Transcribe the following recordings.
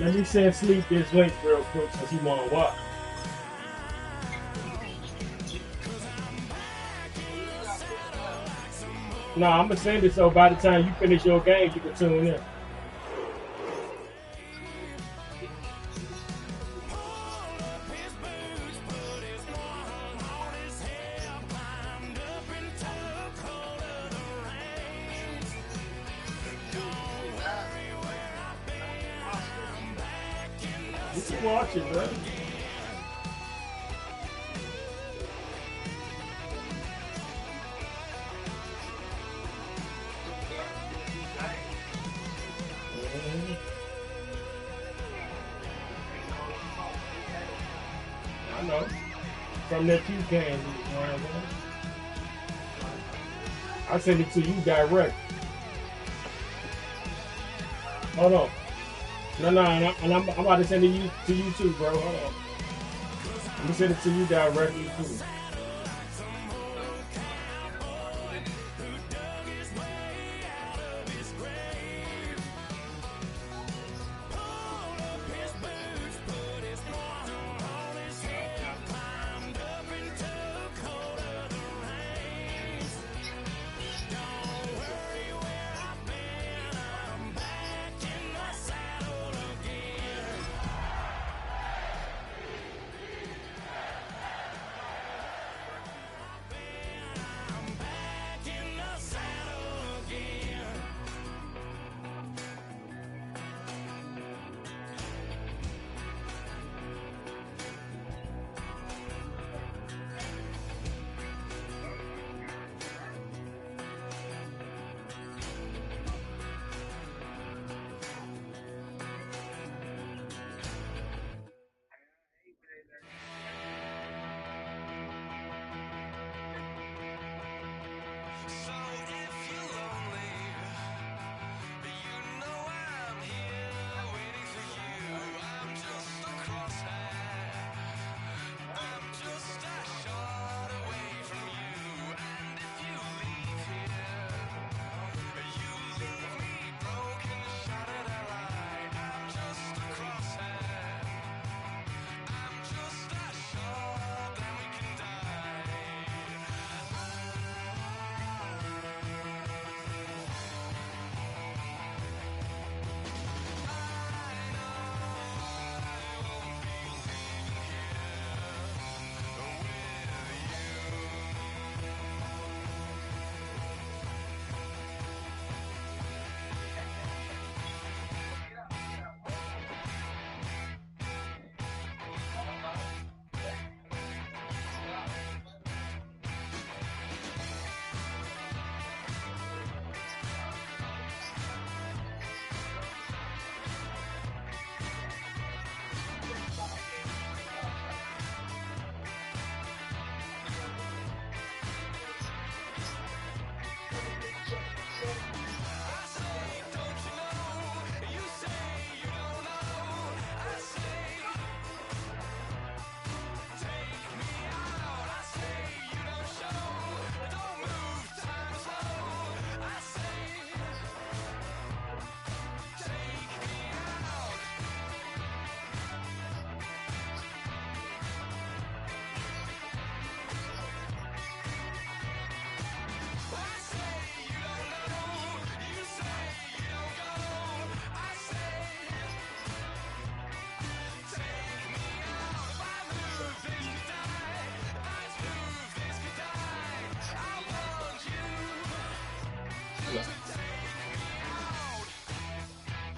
Let me send Sleep this link real quick since he want to watch. No, I'm gonna send it so by the time you finish your game, you can tune in. You can watch it, bro. I know. From that you can, I send it to you direct. Hold on. No, and I'm about to send it to you too, bro. Hold on. I'm gonna send it to you directly too.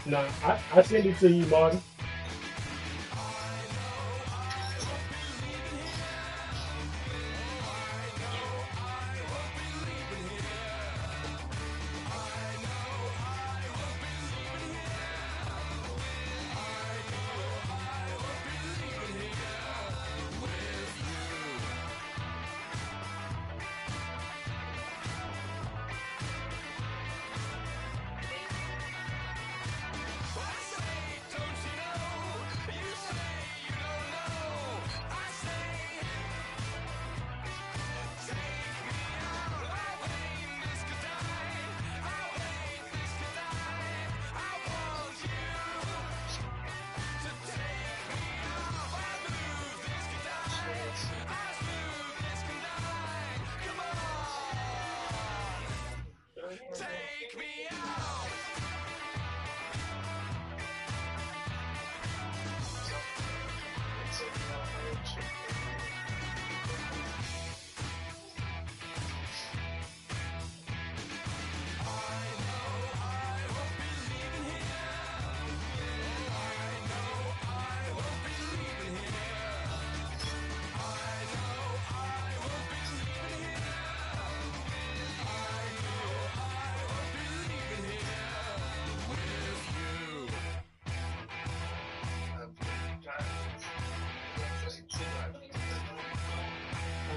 No, I send it to you, Marty.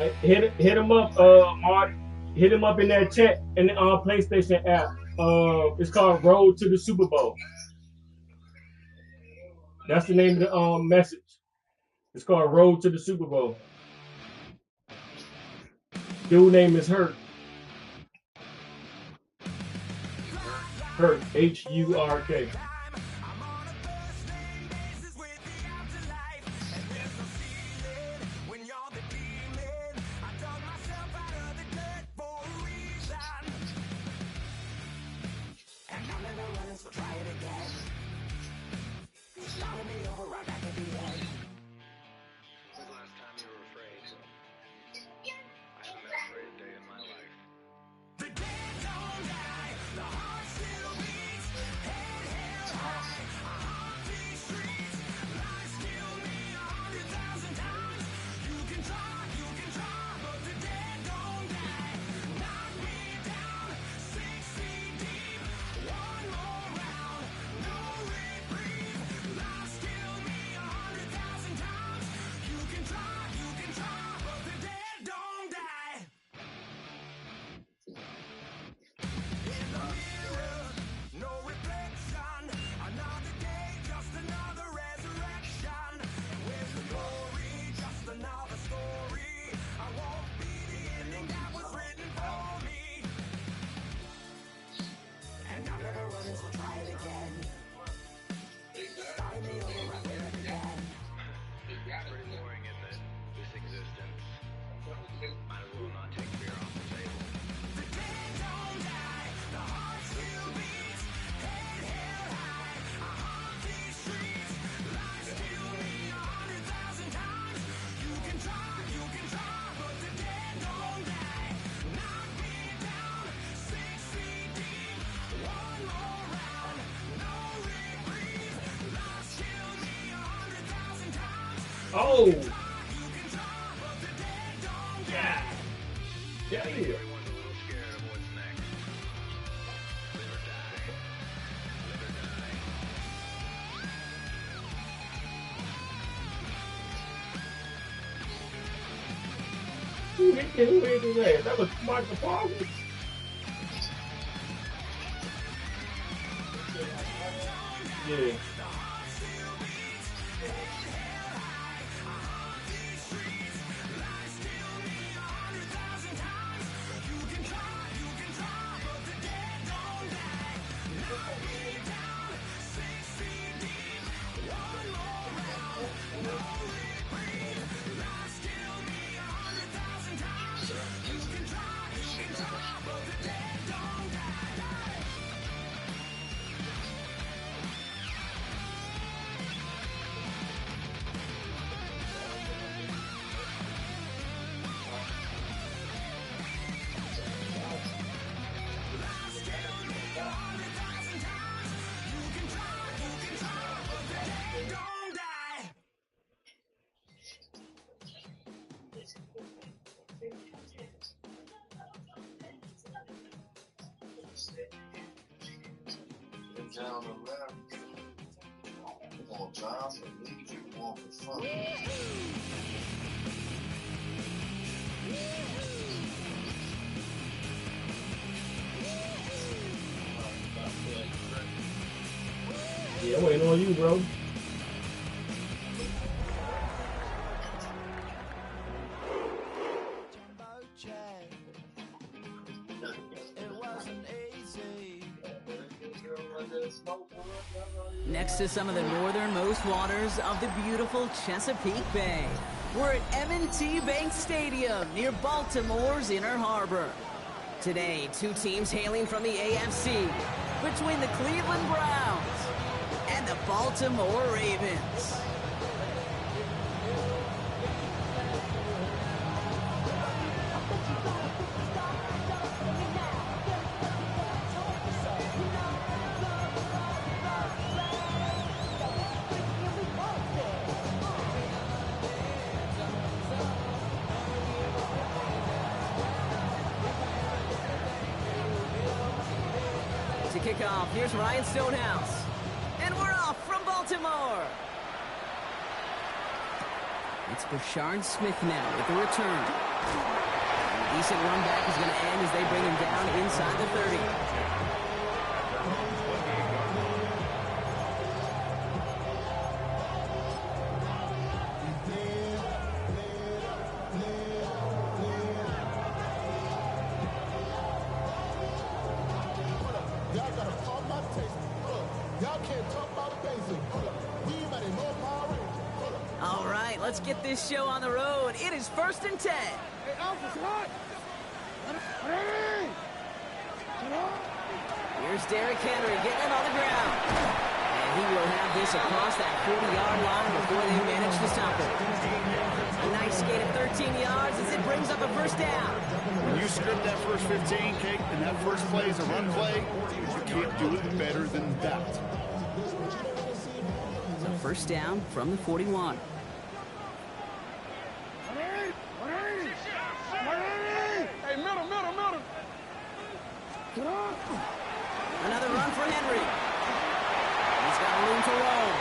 Hit him up, Marty. Hit him up in that chat in the PlayStation app. It's called Road to the Super Bowl. That's the name of the message. It's called Road to the Super Bowl. Dude name is Hurt. Hurt. Hurk. Oh! Yeah! Yeah, yeah. Who hit his ass? That was Michael Parsons? Yeah. Down the left, we're going to drive and leave you going for fun. Yeah, I'm waiting on you, bro. Next to some of the northernmost waters of the beautiful Chesapeake Bay, we're at M&T Bank Stadium near Baltimore's Inner Harbor. Today, two teams hailing from the AFC between the Cleveland Browns and the Baltimore Ravens. To kick off, here's Ryan Stonehouse. And we're off from Baltimore. It's Brashard Smith now with the return. A decent run back is going to end as they bring him down inside the 30. All right, let's get this show on the road. It is 1st and 10. Here's Derrick Henry getting it on the ground. And he will have this across that 40-yard line before they manage to stop it. A nice gain of 13 yards as it brings up a 1st down. When you script that first 15, Kate, and that first play is a run play, you can't do it better than that. It's a 1st down from the 41. Another run for Henry. He's got room to roll.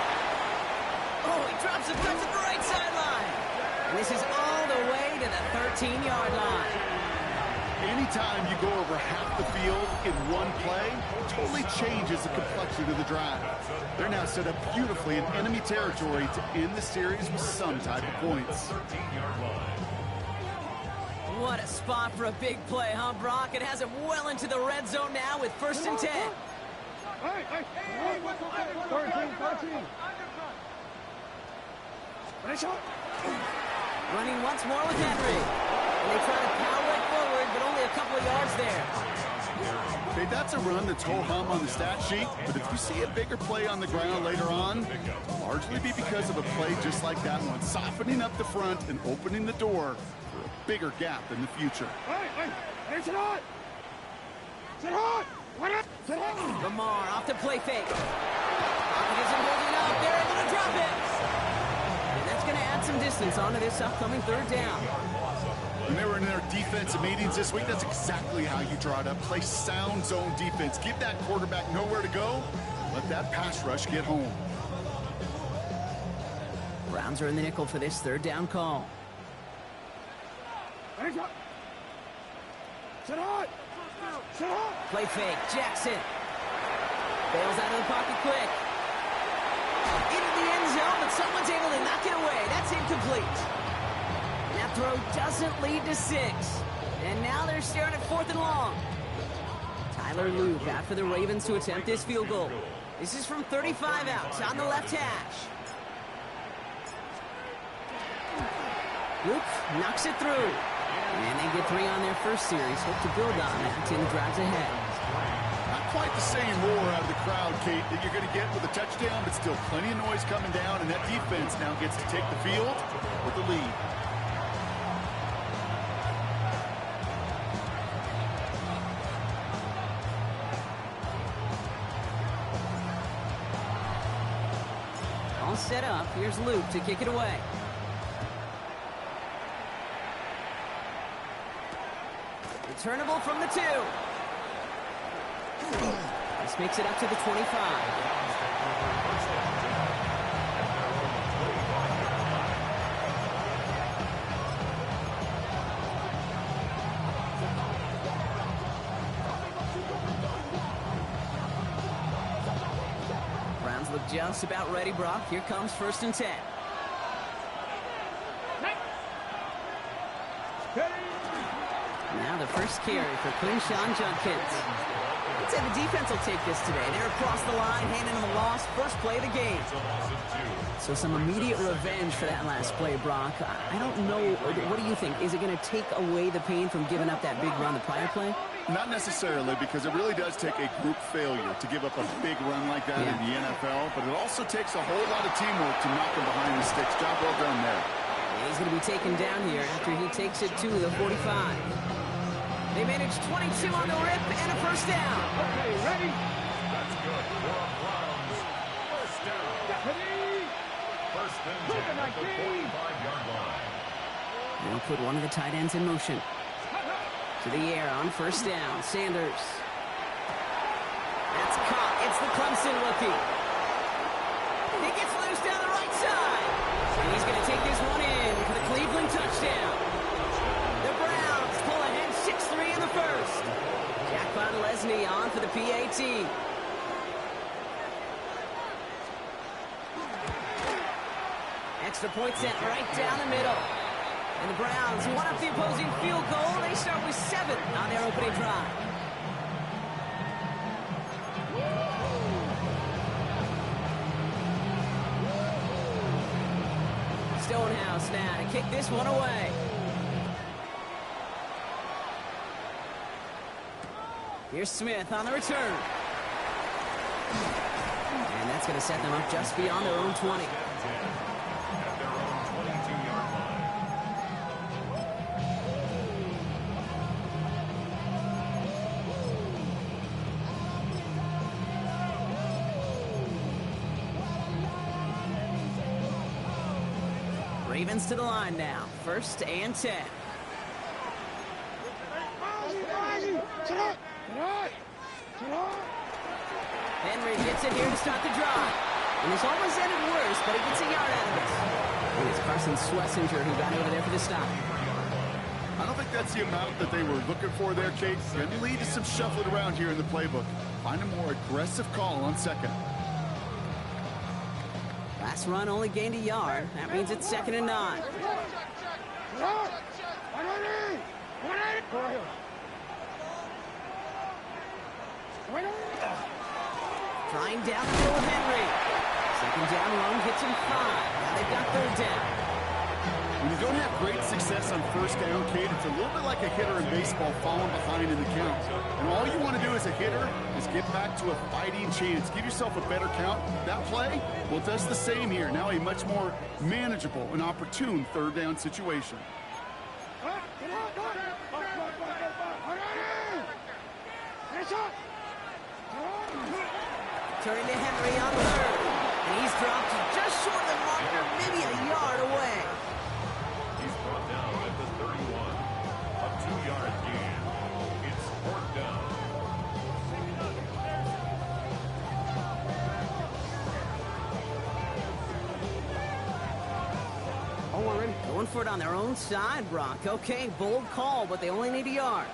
Oh, he drops it back to the right sideline. And this is all the way to the 13-yard line. Anytime you go over half the field in one play, totally changes the complexion of the drive. They're now set up beautifully in enemy territory to end the series with some type of points. What a spot for a big play, huh, Brock? It has him well into the red zone now with 1st and 10. Running once more with Henry. And they try to power it forward, but only a couple of yards there. Okay, that's a run that's ho-hum on the stat sheet, but if you see a bigger play on the ground later on, it'll largely be because of a play just like that one, softening up the front and opening the door for a bigger gap in the future. Lamar off the play fake. Pocket isn't holding up. They're able to drop it. And that's going to add some distance onto this upcoming 3rd down. When they were in their defensive meetings this week, that's exactly how you draw it up. Play sound zone defense. Give that quarterback nowhere to go. Let that pass rush get home. Browns are in the nickel for this 3rd down call. Play fake. Jackson. Bails out of the pocket quick. Into the end zone, but someone's able to knock it away. That's incomplete. That throw doesn't lead to 6. And now they're staring at 4th and long. Tyler Luke out for the Ravens to attempt this field goal. This is from 35 out on the left hash. Luke knocks it through. And they get 3 on their first series. Hope to build on that in the drives ahead. Not quite the same roar out of the crowd, Kate, that you're going to get with a touchdown, but still plenty of noise coming down, and that defense now gets to take the field with the lead. All set up. Here's Luke to kick it away. Returnable from the 2. This makes it up to the 25. Browns look just about ready, Brock. Here comes 1st and 10. Now the first carry for Quinshawn Judkins. I'd say the defense will take this today. They're across the line, handing them a loss. First play of the game. So some immediate revenge for that last play, Brock. I don't know. What do you think? Is it going to take away the pain from giving up that big run the prior play? Not necessarily, because it really does take a group failure to give up a big run like that in the NFL, but it also takes a whole lot of teamwork to knock them behind the sticks. Job well done there. He's going to be taken down here after he takes it to the 45. They managed 22 on the rip and a first down. Okay, ready? That's good for Browns. First down. First and 10 at the 45-yard line. They'll put one of the tight ends in motion. To the air on first down. Sanders. That's caught. It's the Clemson rookie. He gets loose down the right side. And he's going to take this one in for the Cleveland touchdown. The Extra point sent right down the middle. And the Browns one up the opposing field goal. They start with 7 on their opening drive. Stonehouse now to kick this one away. Here's Smith on the return. And that's going to set them up just beyond their own 20. At their own 22-yard line. Ravens to the line now. 1st and 10. Henry gets it here to start the drive. And this almost ended worse, but he gets a yard out of it. And it's Carson Schlesinger who got over there for the stop. I don't think that's the amount that they were looking for there, Kate. Going to lead to some shuffling around here in the playbook. Find a more aggressive call on 2nd. Last run only gained a yard. That means it's 2nd and 9. Trying down the middle of Henry. 2nd down run gets him 5. Now they've got 3rd down. When you don't have great success on 1st down, Kate, it's a little bit like a hitter in baseball falling behind in the count. And all you want to do as a hitter is get back to a fighting chance. Give yourself a better count. That play, well, it does the same here. Now a much more manageable and opportune 3rd down situation. Turning to Henry on 3rd. And he's dropped just short of the marker, maybe a yard away. He's brought down at the 31. A 2-yard gain. It's 4th down. Oh, we're ready. Going for it on their own side, Brock. Okay, bold call, but they only need a yard.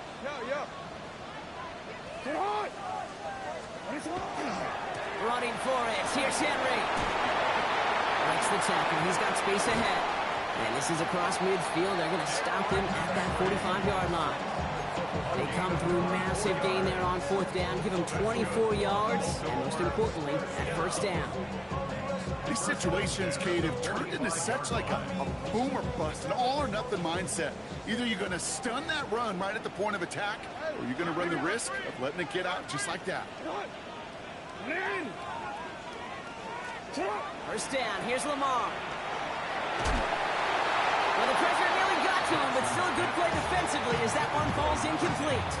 Running for it. Here's Henry. Breaks the tackle. He's got space ahead. And this is across midfield. They're going to stop him at that 45-yard line. They come through massive gain there on 4th down. Give him 24 yards. And most importantly, at 1st down. These situations, Kate, have turned into such like a boom or bust, an all-or-nothing mindset. Either you're going to stun that run right at the point of attack, or you're going to run the risk of letting it get out just like that. 1st down. Here's Lamar. Well, the pressure nearly got to him, but still a good play defensively as that one falls incomplete.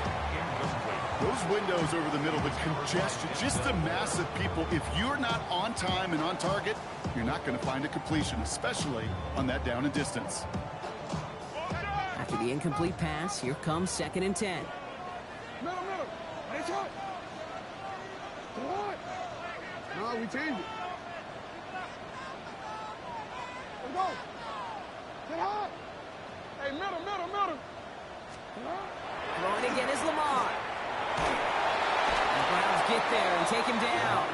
Those windows over the middle, the congestion, just the mass of people. If you're not on time and on target, you're not going to find a completion, especially on that down and distance. After the incomplete pass, here comes 2nd and 10. No, we changed it. Let's go. Get hard. Hey, middle. Throwing again is Lamar. The Browns get there and take him down.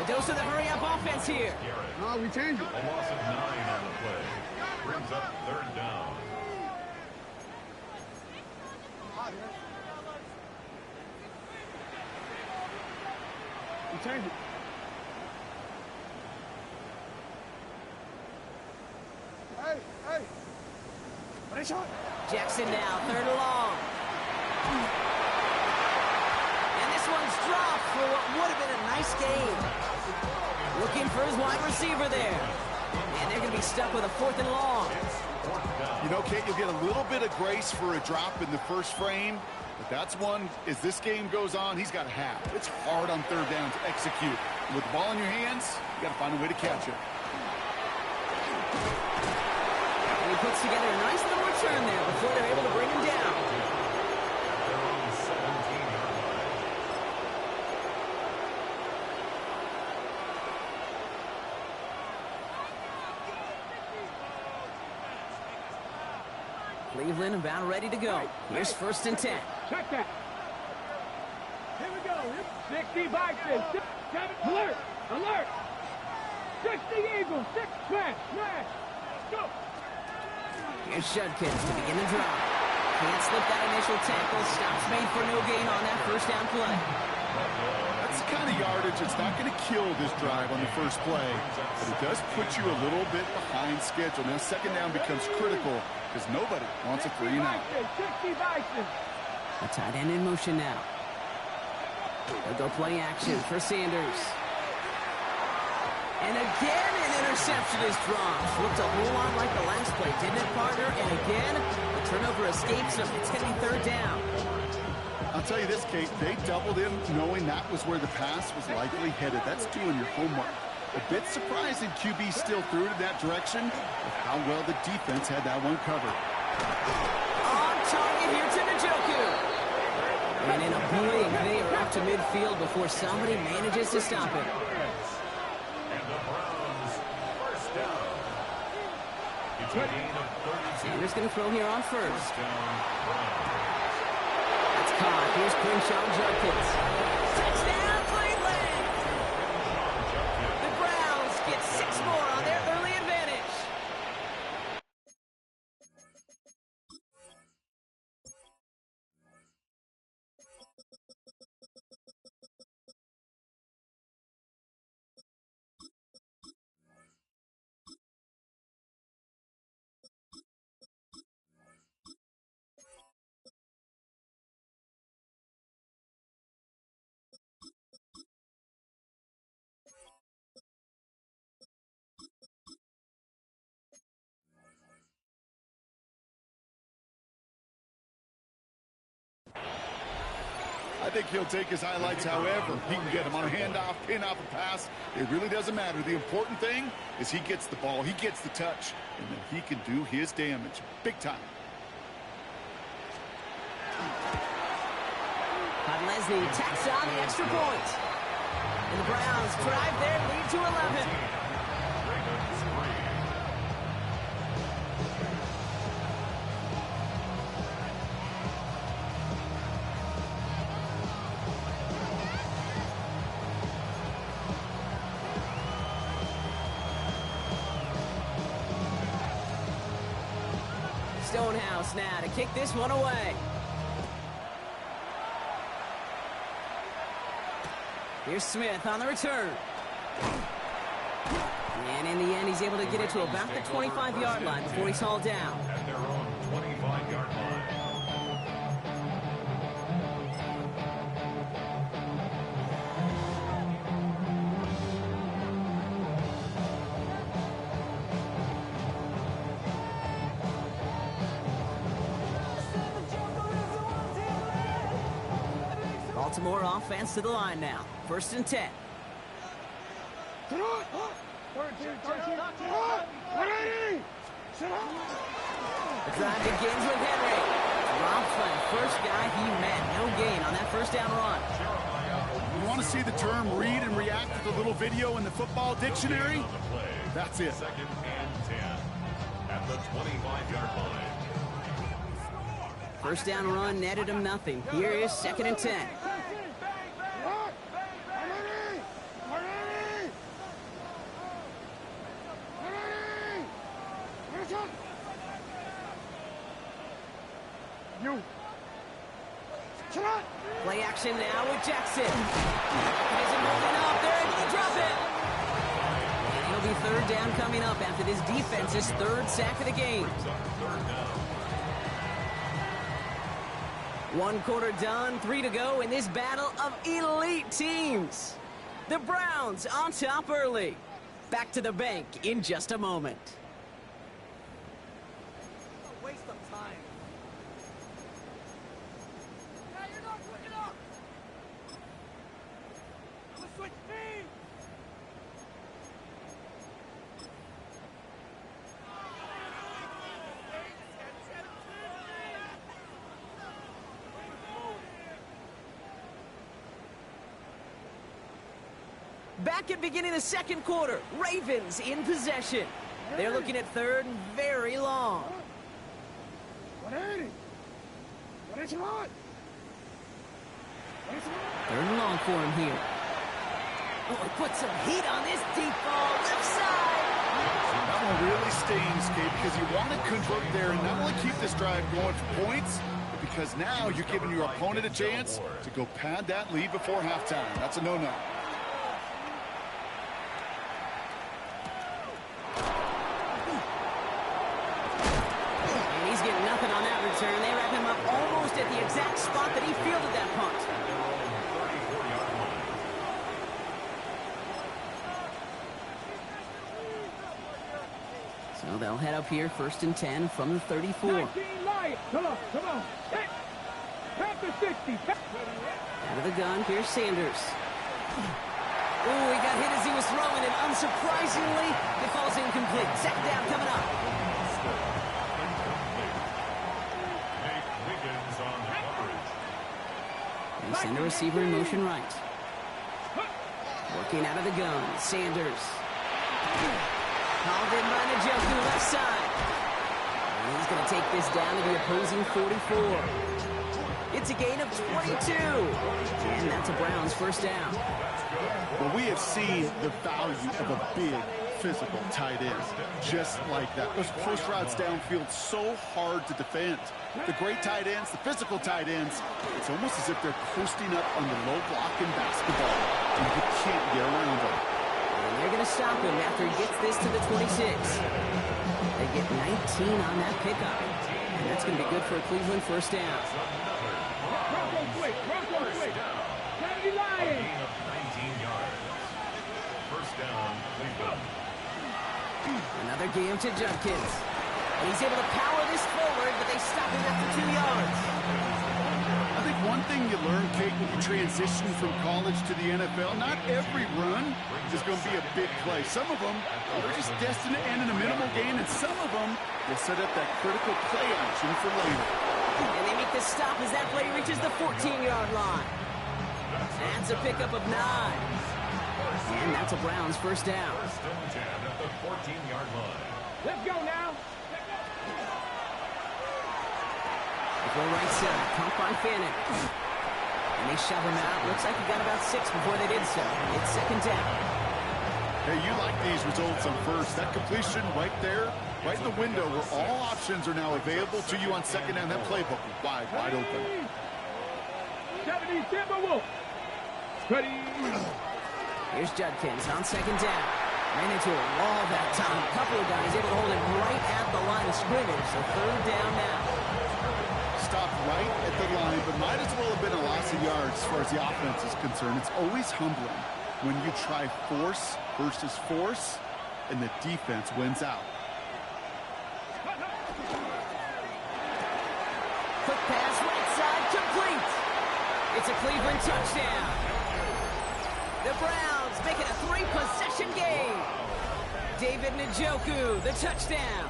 A dose of the hurry-up offense here. No, we changed it. A loss of 9 on the play. Brings up 3rd down. We changed it. Hey. Nice shot. Jackson now, 3rd and long. And this one's dropped for what would have been a nice game. Looking for his wide receiver there. And they're going to be stuck with a 4th and long. You know, Kate, you'll get a little bit of grace for a drop in the first frame, but that's one, as this game goes on, he's got to have. It's hard on 3rd down to execute. With the ball in your hands, you got to find a way to catch it. And he puts together a nice little return there before they're able to bring him down. Their own 17-yard line. Cleveland about ready to go. Here's 1st and 10. Check that. Here we go. 60 back there. Alert. 60 Eagles, 6 smash, smash. Go. Here's Shudkins to begin the drive. Can't slip that initial tackle. Stops made for no gain on that first down play. That's the kind of yardage that's not going to kill this drive on the first play, but it does put you a little bit behind schedule. Now, second down becomes critical because nobody wants a 3-and-out. 60 Bison. A tight end in motion now. They'll go play action for Sanders. And again, an interception is dropped. Looked a whole lot like the last play, didn't it, partner? And again, the turnover escapes them. It's going to be third down. I'll tell you this, Kate, they doubled him knowing that was where the pass was likely headed. That's doing your homework. A bit surprising QB still threw it in that direction with how well the defense had that one covered. On target here to Njoku. And in a blink, they are up to midfield before somebody manages to stop it. And the Browns, first down. It's a gain of 32. Sanders going to throw here on first. First down, Browns. That's caught. Here's Crenshaw Judkins. Touchdown, Cleveland! The Browns get 6 more on their early advantage. I think he'll take his highlights however he can get them on a handoff, pin off a pass. It really doesn't matter. The important thing is he gets the ball, he gets the touch, and then he can do his damage big time. Leslie tacks on the extra point. And the Browns drive their lead to 11. Stonehouse now to kick this one away. Here's Smith on the return. And in the end, he's able to get it to about the 25-yard line before he's hauled down. At their own 25-yard line. Baltimore offense to the line now. 1st and 10. The drive begins with Henry. Dropped by the first guy he met. No gain on that first down run. You want to see the term read and react to the little video in the football dictionary? That's it. 2nd and 10 at the 25-yard line. First down run netted him nothing. Here is 2nd and 10. Play action now with Jackson. Isn't moving up. They're able to drop it. And it'll be 3rd down coming up after this defense's 3rd sack of the game. 1 quarter done, 3 to go in this battle of elite teams. The Browns on top early. Back to the bank in just a moment. Waste of time. Yeah, you're not quick enough. Let's switch teams. Back at beginning of the 2nd quarter, Ravens in possession. They're looking at 3rd and very long. 180. What is it on? 3rd and long for him here. Oh, he put some heat on this deep ball. Left side. That one really stings, Kate, because you want to convert there and not only keep this drive going for points, but because now you're giving your opponent a chance to go pad that lead before halftime. That's a no-no. And he's getting nothing on that return. They wrap him up almost at the exact spot that he fielded that punt. So they'll head up here, 1st and 10 from the 34. 19 Lions. Come on, come on. Hey, tap the 60. Out of the gun, here's Sanders. Oh, he got hit as he was throwing, and unsurprisingly, it falls incomplete. Second down coming up. They send the receiver in motion right. Working out of the gun, Sanders. Called in by Njoku, left side. And he's going to take this down to the opposing 44. It's a gain of 22. And that's a Browns first down. Well, we have seen the value of a big, physical tight end. Just like that. Those post routes downfield so hard to defend. The great tight ends, the physical tight ends, it's almost as if they're posting up on the low block in basketball. And you can't get around them. And they're going to stop him after he gets this to the 26. They get 19 on that pickup. And that's going to be good for a Cleveland first down. Bronco quick, Bronco quick. Kennedy Lions. Gain of 19 yards. First down, Cleveland. Another game to Judkins. And he's able to power this forward, but they stop him after 2 yards. I think one thing you learn, Kate, when you transition from college to the NFL, not every run is going to be a big play. Some of them are just destined to end in a minimal gain, and some of them will set up that critical play action for later. And they make the stop as that play reaches the 14-yard line. That's a pickup of 9. And that's a Browns first down. First and 10 at the 14-yard line. Let's go now. They go right side, pump on Fannin. And they shove him out. Looks like he got about 6 before they did so. It's second down. Hey, you like these results on first. That completion right there, right in the window where all options are now available to you on second down. That playbook wide open. 70 Timberwolves. Ready. Here's Judkins on second down. Ran into a wall that time. A couple of guys able to hold it right at the line of scrimmage. So third down now. Stopped right at the line, but might as well have been a loss of yards as far as the offense is concerned. It's always humbling when you try force versus force, and the defense wins out. Quick pass, right side, complete. It's a Cleveland touchdown. The Browns make it a 3-possession game. David Njoku, the touchdown.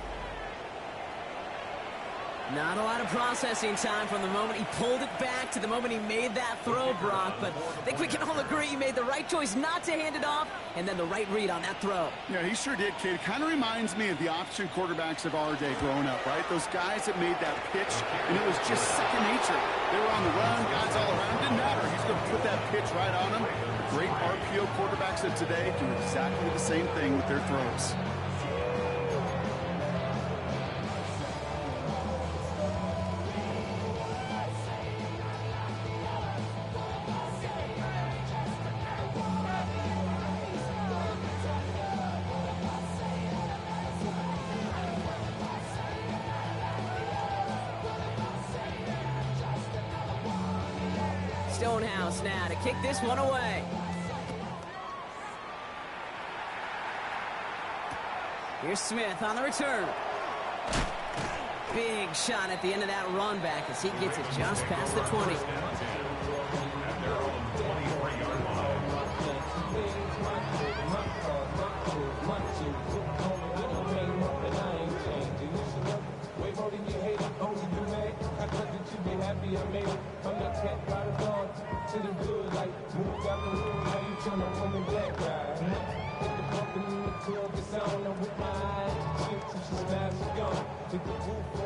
Not a lot of processing time from the moment he pulled it back to the moment he made that throw, Brock. But I think we can all agree he made the right choice not to hand it off, and then the right read on that throw. Yeah, he sure did, Kate. It kind of reminds me of the option quarterbacks of our day growing up, right? Those guys that made that pitch, and it was just second nature. They were on the run, guys all around. Didn't matter. He's going to put that pitch right on them. The great RPO quarterbacks of today do exactly the same thing with their throws. Stonehouse now to kick this one away. Here's Smith on the return. Big shot at the end of that run back as he gets it just past the 20.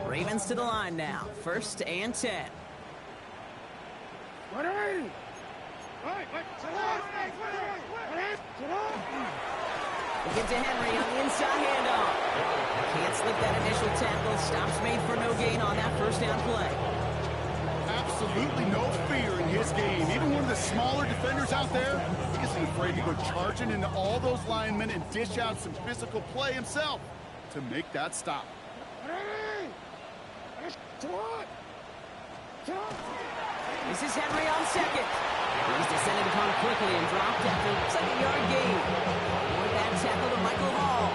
Ravens to the line now. 1st and 10. What are you? They get to Henry on the inside handoff. Can't slip that initial tackle. Stops made for no gain on that first down play. Absolutely no fear in his game. Even one of the smaller defenders out there, he isn't afraid to go charging into all those linemen and dish out some physical play himself to make that stop. This is Henry on second. He's descended upon quickly and dropped after a second-yard gain. One bad tackle to Michael Hall.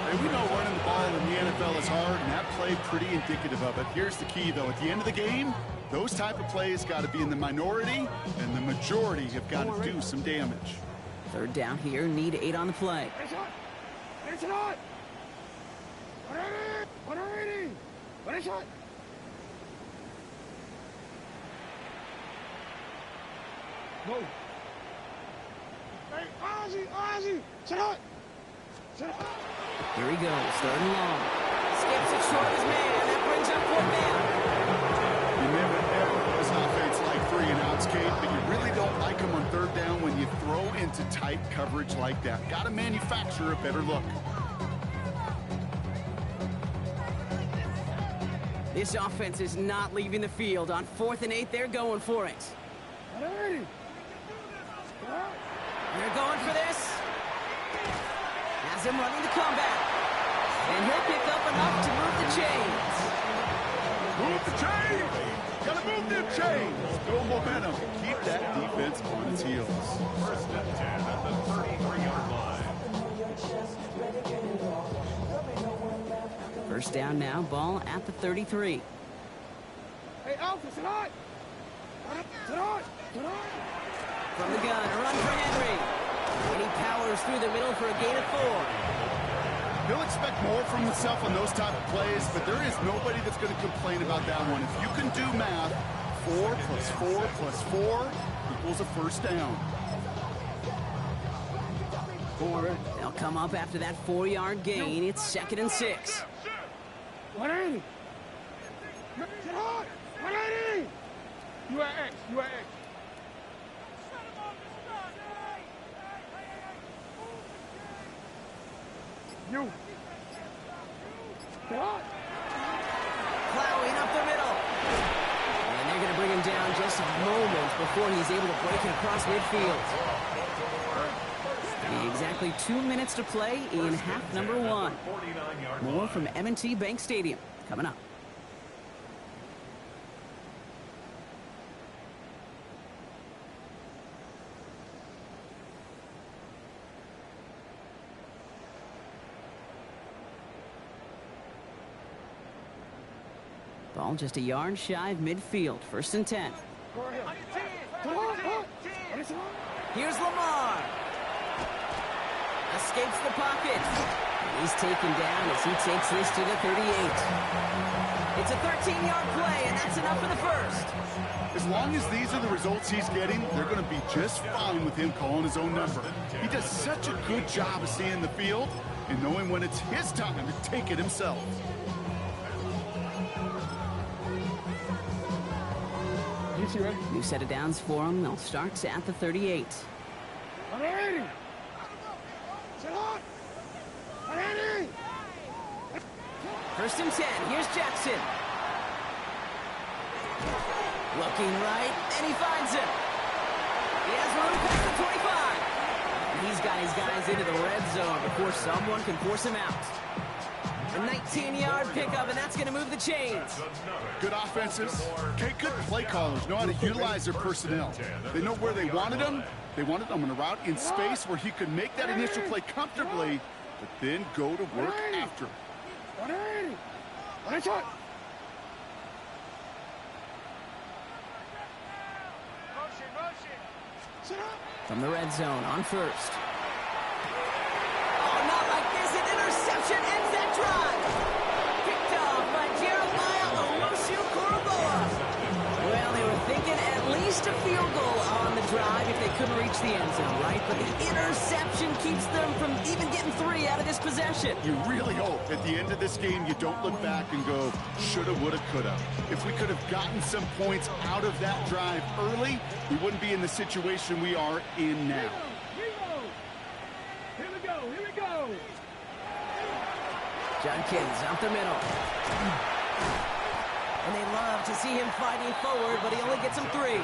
Hey, we know running the ball in the NFL is hard, and that play pretty indicative of it. Here's the key, though. At the end of the game, those type of plays got to be in the minority, and the majority have got to do some damage. Third down here, need 8 on the play. Go. Hey, Ozzy, sit up. Here he goes, third and long. Skips it short of his man. That brings up 4th down. You never ever this offense like 3 and outs, Kate, but you really don't like them on third down when you throw into tight coverage like that. Got to manufacture a better look. This offense is not leaving the field. On 4th and 8, they're going for it. They're going for this. Has him running the comeback. And he'll pick up enough to move the chains. Move the chains! Gotta move them chains! Build momentum. Keep that defense on its heels. First and 10 at the 33-yard line. First down now, ball at the 33. Hey, Alpha, sit on. From the gun, a run for Henry. And he powers through the middle for a gain of 4. He'll expect more from himself on those type of plays, but there is nobody that's going to complain about that one. If you can do math, 4 plus 4 plus 4 equals a first down. They'll come up after that 4-yard gain. It's 2nd and 6. 180. Sit on. 180. You are X. You. Plowing up the middle. And they're going to bring him down just moments before he's able to break it across midfield. Exactly 2 minutes to play in half number 1. More from M&T Bank Stadium coming up. Ball just a yard shy of midfield. 1st and 10. Here's Lamar. Escapes the pocket. He's taken down as he takes this to the 38. It's a 13-yard play, and that's enough for the first. As long as these are the results he's getting, they're going to be just fine with him calling his own number. He does such a good job of seeing the field and knowing when it's his time to take it himself. New set of downs for him. They'll start at the 38. 180. Sit on. 180. 1st and 10. Here's Jackson. Looking right, and he finds him. He has room past the 25. And he's got his guys into the red zone before someone can force him out. A 19-yard pickup, and that's going to move the chains. Good offenses. Okay, good play callers know how to utilize their personnel. They know where they wanted them. They wanted them on a route in space where he could make that initial play comfortably, but then go to work after. 180. One shot. From the red zone on 1st. Oh, not like this. An interception ends that drive. Picked off by Jeremiah Owusu-Koramoah. Well, they were thinking at least a field goal on the drive if they couldn't reach the end zone, right? But the interception keeps them from even getting 3 out of this possession. You really hope at the end of this game you don't look back and go, shoulda, woulda, coulda. If we could have gotten some points out of that drive early, we wouldn't be in the situation we are in now. Judkins up the middle. And they love to see him fighting forward, but he only gets him 3.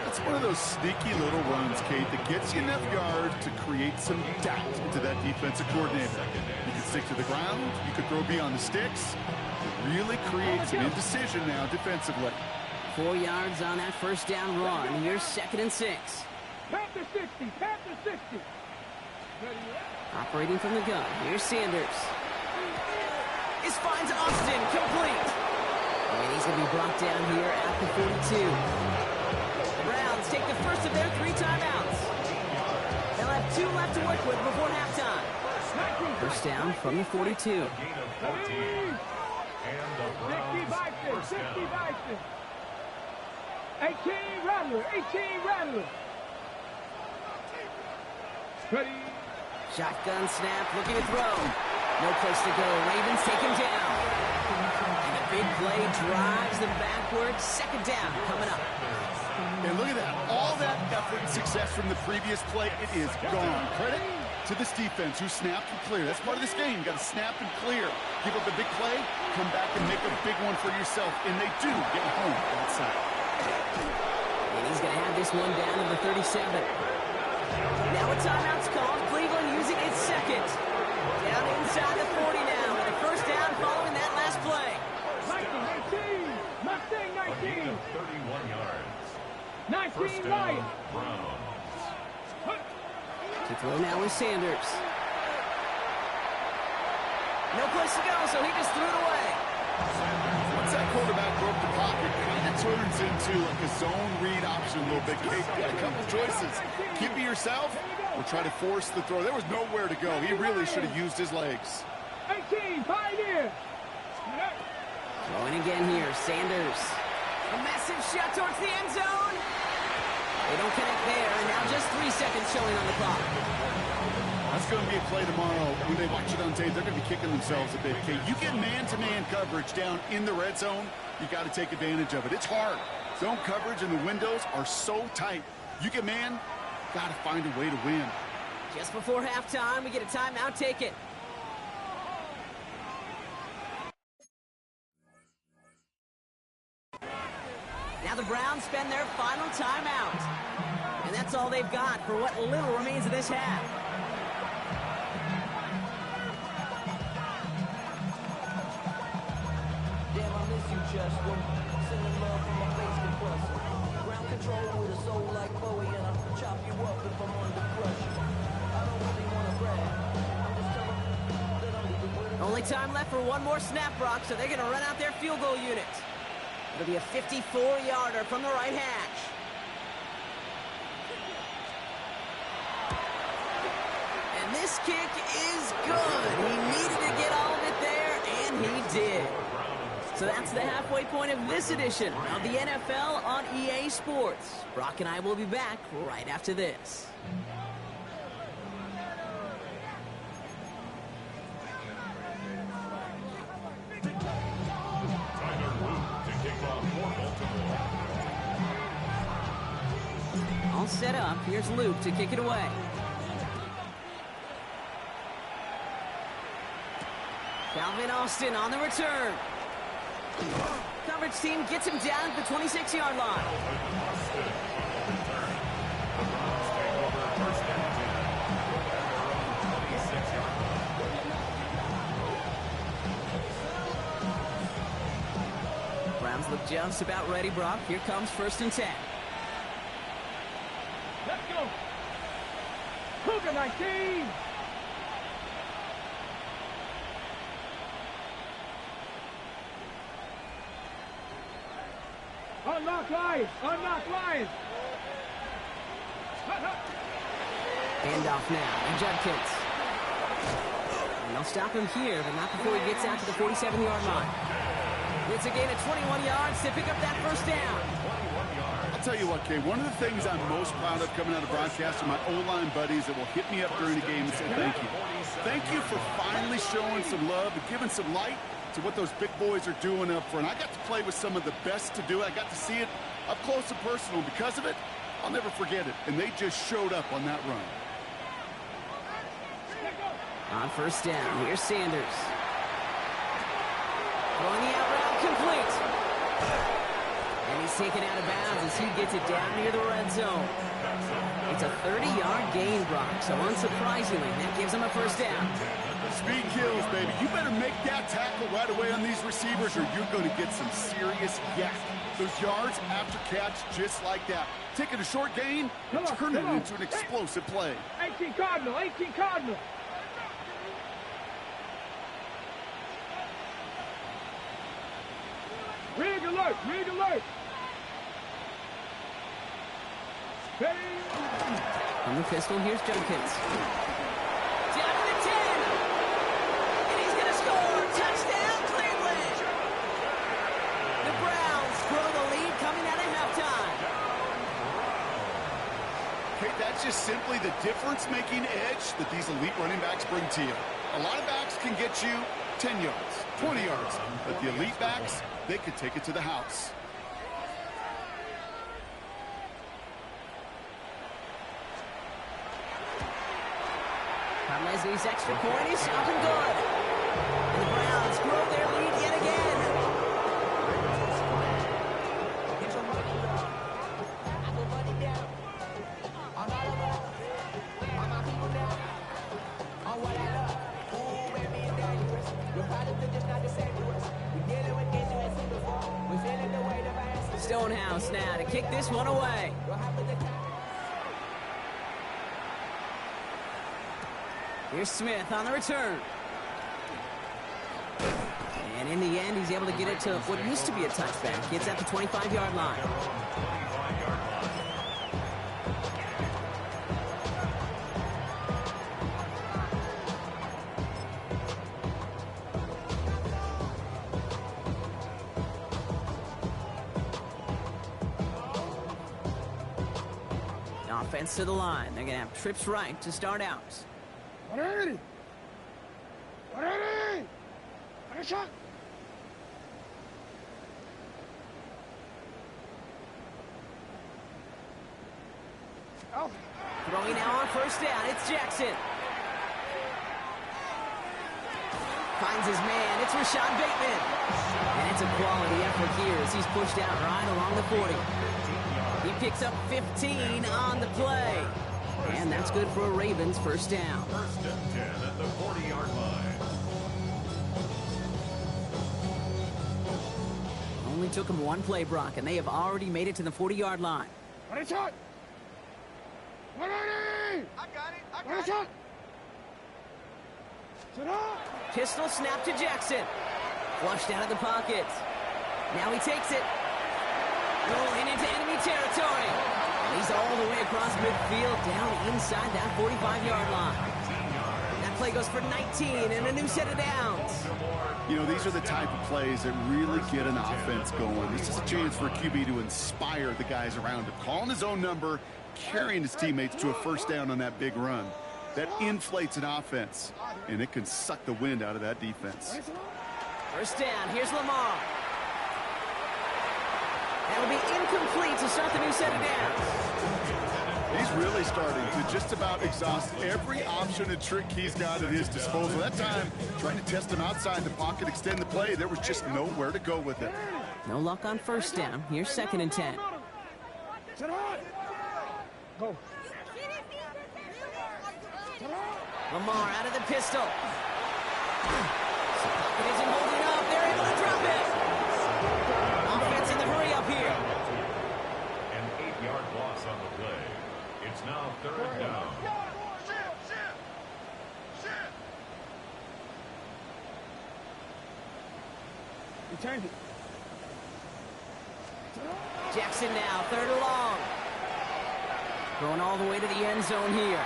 It's one of those sneaky little runs, Kate, that gets you enough yards to create some doubt into that defensive coordinator. You can stick to the ground. You could throw beyond the sticks. It really creates an indecision now defensively. 4 yards on that first down run. Here's 2nd and 6. Panther 60, Panther 60. Operating from the gun. Here's Sanders. This finds Austin, complete. And he's going to be brought down here at the 42. The Browns take the first of their 3 timeouts. They'll have 2 left to work with before halftime. First down from the 42. 60 Bison, 60 Bison. 18 Rattler, 18 Rattler. Ready. Shotgun snap, looking to throw. No place to go. Ravens take him down. And the big play drives them backwards. 2nd down coming up. And look at that. All that effort and success from the previous play, it is gone. Credit to this defense who snapped and cleared. That's part of this game. You got to snap and clear. Give up a big play, come back and make a big one for yourself. And they do get home that side. And he's going to have this one down to the 37. Now a timeout's called. Cleveland using its 2nd. Down inside the 40 now. And a first down following that last play. 19, Mustang 19. 31 yards. 19 Lions. To throw now is Sanders. No place to go, so he just threw it away. Once that quarterback broke the pocket, it kind of turns into like a zone read option a little bit. Kate, you got a couple choices. Keep it yourself or try to force the throw. There was nowhere to go. He really should have used his legs. 18 Pioneer. Throwing again here, Sanders. A massive shot towards the end zone. They don't connect there, and now just 3 seconds showing on the clock. That's going to be a play tomorrow. When they watch it on tape, they're going to be kicking themselves a bit. Kate, you get man-to-man coverage down in the red zone, you got to take advantage of it. It's hard. Zone coverage and the windows are so tight. You get man, got to find a way to win. Just before halftime, we get a timeout. Take it. Now the Browns spend their final timeout. And that's all they've got for what little remains of this half. Damn, I miss you, Chester. Sending love from my face compressor. Ground control with a soul like Bowie, and I'll chop you up if I'm under pressure. I don't really want to brag. I'm just telling that I'm leaving with Only time left for one more snap, Brock, so they're going to run out their field goal unit. It'll be a 54-yarder from the right hash. And this kick is good. He needed to get all of it there, and he did. So that's the halfway point of this edition of the NFL on EA Sports. Brock and I will be back right after this. All set up. Here's Luke to kick it away. Calvin Austin on the return. Coverage team gets him down at the 26-yard line. Browns look just about ready, Brock. Here comes 1st and 10. Let's go. Cougar 19. Unlock Lions. Unlock Lions. Handoff now, and Judkins. And they'll stop him here, but not before he gets out to the 47-yard line. It's a gain of 21 yards to pick up that first down. I'll tell you what, Kay, one of the things I'm most proud of coming out of broadcast are my O-line buddies that will hit me up during the game and say thank you. Thank you for finally showing some love and giving some light to what those big boys are doing up front. I got to play with some of the best to do it. I got to see it up close and personal. Because of it, I'll never forget it. And they just showed up on that run. On first down, here's Sanders. Throwing the out route complete. And he's taken out of bounds as he gets it down near the red zone. It's a 30-yard gain, Brock, so unsurprisingly, that gives him a first down. Speed kills, baby. You better make that tackle right away on these receivers or you're going to get some serious yak. Those yards after catch just like that. Taking a short gain and turning it into an explosive play. 18 Cardinal, 18 Cardinal. Rig alert, rig alert. From the pistol, here's Jenkins. Down to the 10. And he's going to score. Touchdown, Cleveland. The Browns grow the lead coming out of halftime. Okay, that's just simply the difference-making edge that these elite running backs bring to you. A lot of backs can get you 10 yards, 20 yards, but the elite backs, they can take it to the house. Leslie's extra point is up and good. And the Browns grow their lead yet again. Stonehouse now to kick this one away. Here's Smith on the return. And in the end, he's able to get it to what used to be a touchback. Gets at the 25-yard line. Offense to the line. They're going to have trips right to start out. 180. 180. One shot. Out. Throwing now on first down. It's Jackson. Finds his man. It's Rashad Bateman. And it's a quality effort here as he's pushed out right along the 40. He picks up 15 on the play. And that's good for a Ravens first down. First and 10 at the 40-yard line. Only took him one play, Brock, and they have already made it to the 40-yard line. One shot. 180. I got it. One shot. Sit up. Pistol snap to Jackson. Flushed out of the pocket. Now he takes it. Rolling into enemy territory. And he's all the way across midfield down inside that 45-yard line. That play goes for 19 and a new set of downs. You know, these are the type of plays that really get an offense going. This is a chance for a QB to inspire the guys around him. Calling his own number, carrying his teammates to a first down on that big run. That inflates an offense, and it can suck the wind out of that defense. First down, here's Lamar. That'll be incomplete to start the new set of downs. He's really starting to just about exhaust every option and trick he's got at his disposal. That time, trying to test him outside the pocket, extend the play, there was just nowhere to go with it. No luck on first down. Here's second and 10. Sit up. Go. Lamar out of the pistol. It isn't holding up. They're able to drop it. Offense in the hurry up here. An 8-yard loss on the play. It's now third down. Returned it. Jackson now, third and long. Going all the way to the end zone here.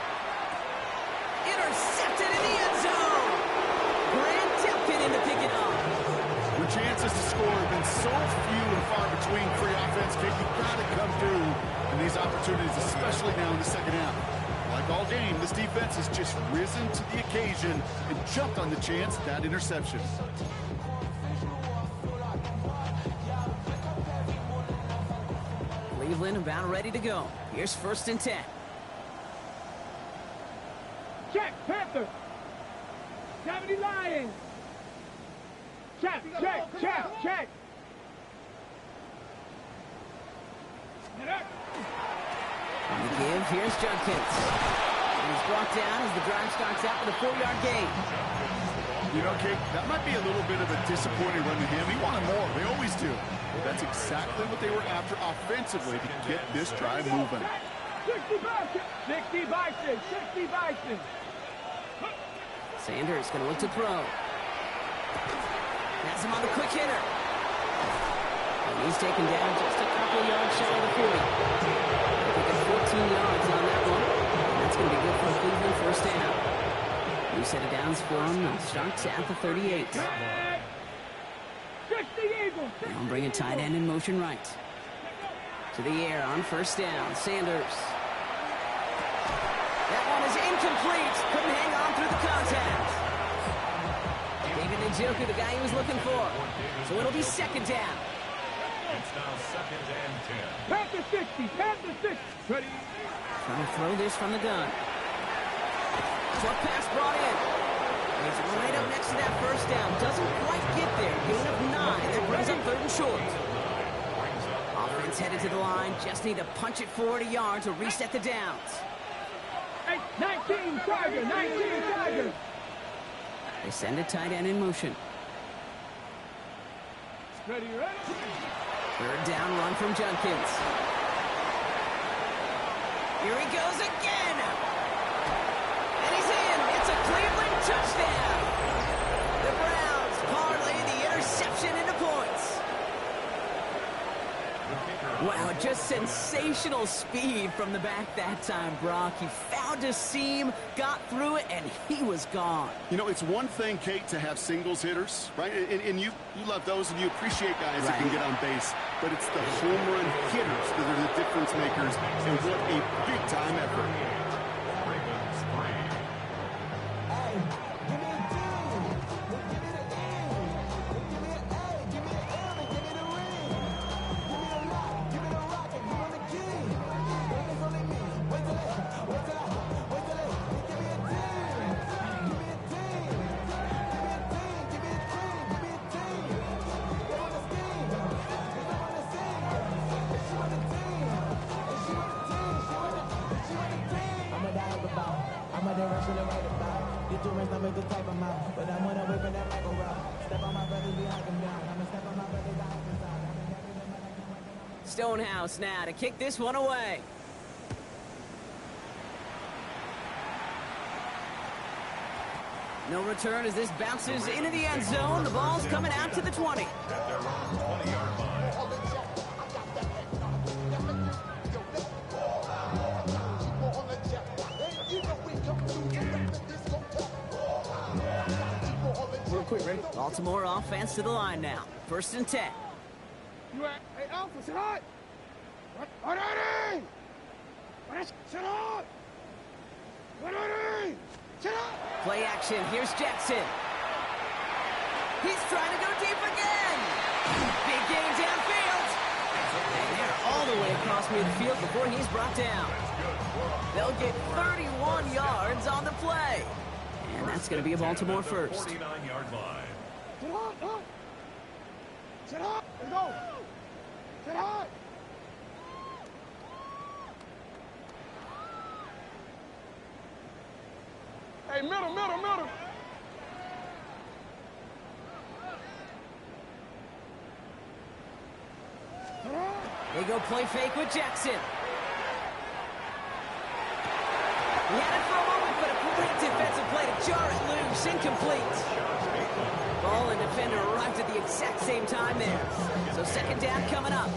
Intercepted in the end zone. Grant Tipton in to pick it up. When chances to score have been so few and far between for your offense, Kate, you've got to come through in these opportunities, especially now in the second half. Like all game, this defense has just risen to the occasion and jumped on the chance at that interception. Cleveland about ready to go. Here's first and 10. Check, Panther. 70 Lions. Check. On the give, here's Judkins. And he's brought down as the drive starts out with a 4-yard gain. You know, Kate, that might be a little bit of a disappointing run to him. He wanted more. They always do. But that's exactly what they were after offensively to get this drive moving. 60 Bison. Sanders going to look to throw. Has him on the quick hitter. And he's taken down just a couple yards shy of the 40. They get 14 yards on that one. And that's going to be good for Cleveland first down. New set of downs for him. And starts at the 38. Now bring a tight end in motion right. To the air on first down. Sanders. That one is incomplete. Couldn't hang on through the contact. David Njoku, the guy he was looking for. So it'll be second down. It's now second and 10. Panther 60. Ready. Trying to throw this from the gun. Short pass brought in. He's right up next to that first down. Doesn't quite get there. Gain of 9. That brings up 3rd and short. Offense headed to the line. Just need to punch it forward a yard to reset the downs. 19 Tiger. They send a tight end in motion. Ready. 3rd down run from Judkins. Here he goes again. And he's in. It's a Cleveland touchdown. The Browns parlay the interception into points. Wow, just sensational speed from the back that time, Brock. He found a seam, got through it, and he was gone. You know, it's one thing, Kate, to have singles hitters, right? And you love those, and you appreciate guys that can get on base. But it's the home run hitters that are the difference makers, and what a big-time effort. Ravens 3. Stonehouse now to kick this one away. No return as this bounces into the end zone. The ball's coming out to the 20. At their own 20-yard line. Real quick, ready? Baltimore offense to the line now. 1st and 10. Hey, Alpha, sit hot! Ready! Sit hot! Ready! Sit hot! Play action. Here's Jackson. He's trying to go deep again. Big game downfield. And they're all the way across midfield before he's brought down. They'll get 31 yards on the play. And that's going to be a Baltimore first. 49-yard line. Sit hot! Huh? Sit hot! Let's go! Sit hot! Hey, middle! They go play fake with Jackson. He had it for a moment, but a great defensive play to jar it loose. Incomplete. Ball and defender arrived at the exact same time there. So 2nd down coming up.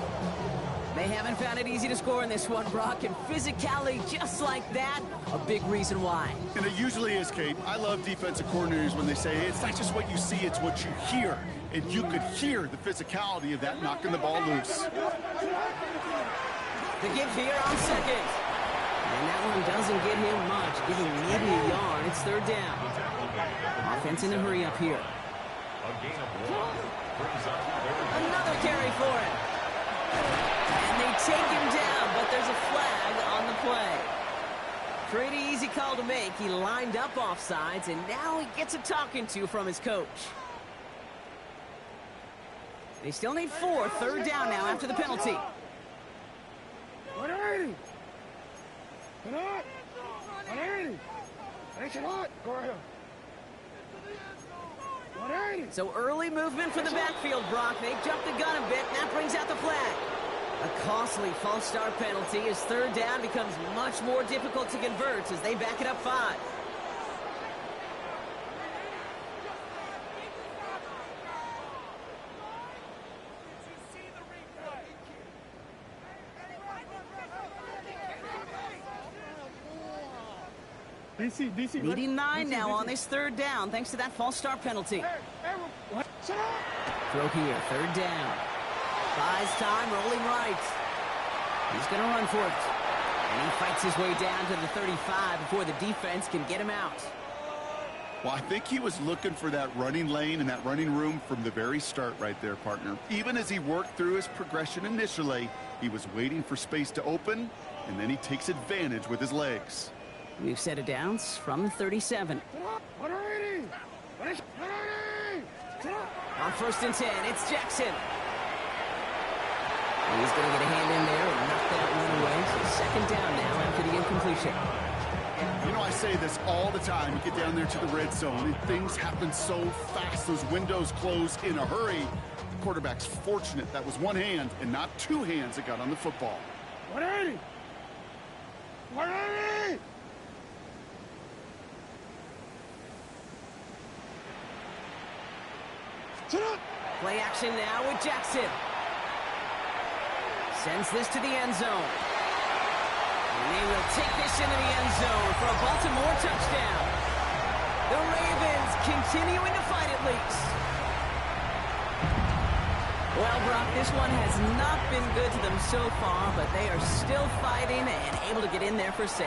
They haven't found it easy to score in this one, Brock, and physicality just like that, a big reason why. And it usually is, Kate. I love defensive coordinators when they say, hey, it's not just what you see, it's what you hear. And you could hear the physicality of that knocking the ball loose. The give here on 2nd. And that one doesn't get him much, giving maybe a yard. It's 3rd down. Offense in a hurry up here. A gain of 1 brings up 3rd. Another carry for him. And they take him down, but there's a flag on the play. Pretty easy call to make. He lined up offsides, and now he gets a talking to from his coach. They still need 4. Third down now after the penalty. 180. Get up. 180. Finish it hot. Go ahead. 180. So early movement for the backfield, Brock. They jumped the gun a bit, and that brings out the flag. A costly false start penalty as third down becomes much more difficult to convert as they back it up 5. DC, Needing 9 now on this third down thanks to that false start penalty. Throw here, third down. Buys time, rolling right. He's going to run for it. And he fights his way down to the 35 before the defense can get him out. Well, I think he was looking for that running lane and that running room from the very start right there, partner. Even as he worked through his progression initially, he was waiting for space to open, and then he takes advantage with his legs. New set of downs from the 37. 180. 180. On first and 10, it's Jackson. He's going to get a hand in there and knock that one away. So second down now after the incompletion. You know, I say this all the time. You get down there to the red zone, and things happen so fast. Those windows close in a hurry. The quarterback's fortunate that was one hand and not 2 hands that got on the football. 180. 180. Sit up. Play action now with Jackson. Sends this to the end zone. And they will take this into the end zone for a Baltimore touchdown. The Ravens continuing to fight at least. Well, Brock, this one has not been good to them so far, but they are still fighting and able to get in there for 6.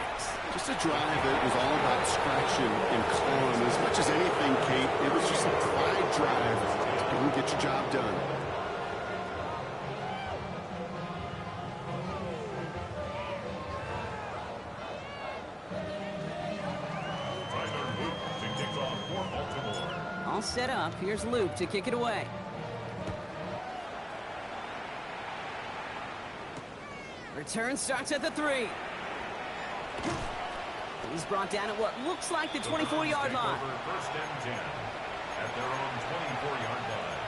Just a drive that was all about scratching and clawing. As much as anything, Kate, it was just a pride drive to go and get your job done. All set up. Here's Luke to kick it away. Return starts at the 3. He's brought down at what looks like the 24-yard line. First and 10 at their own 24-yard line.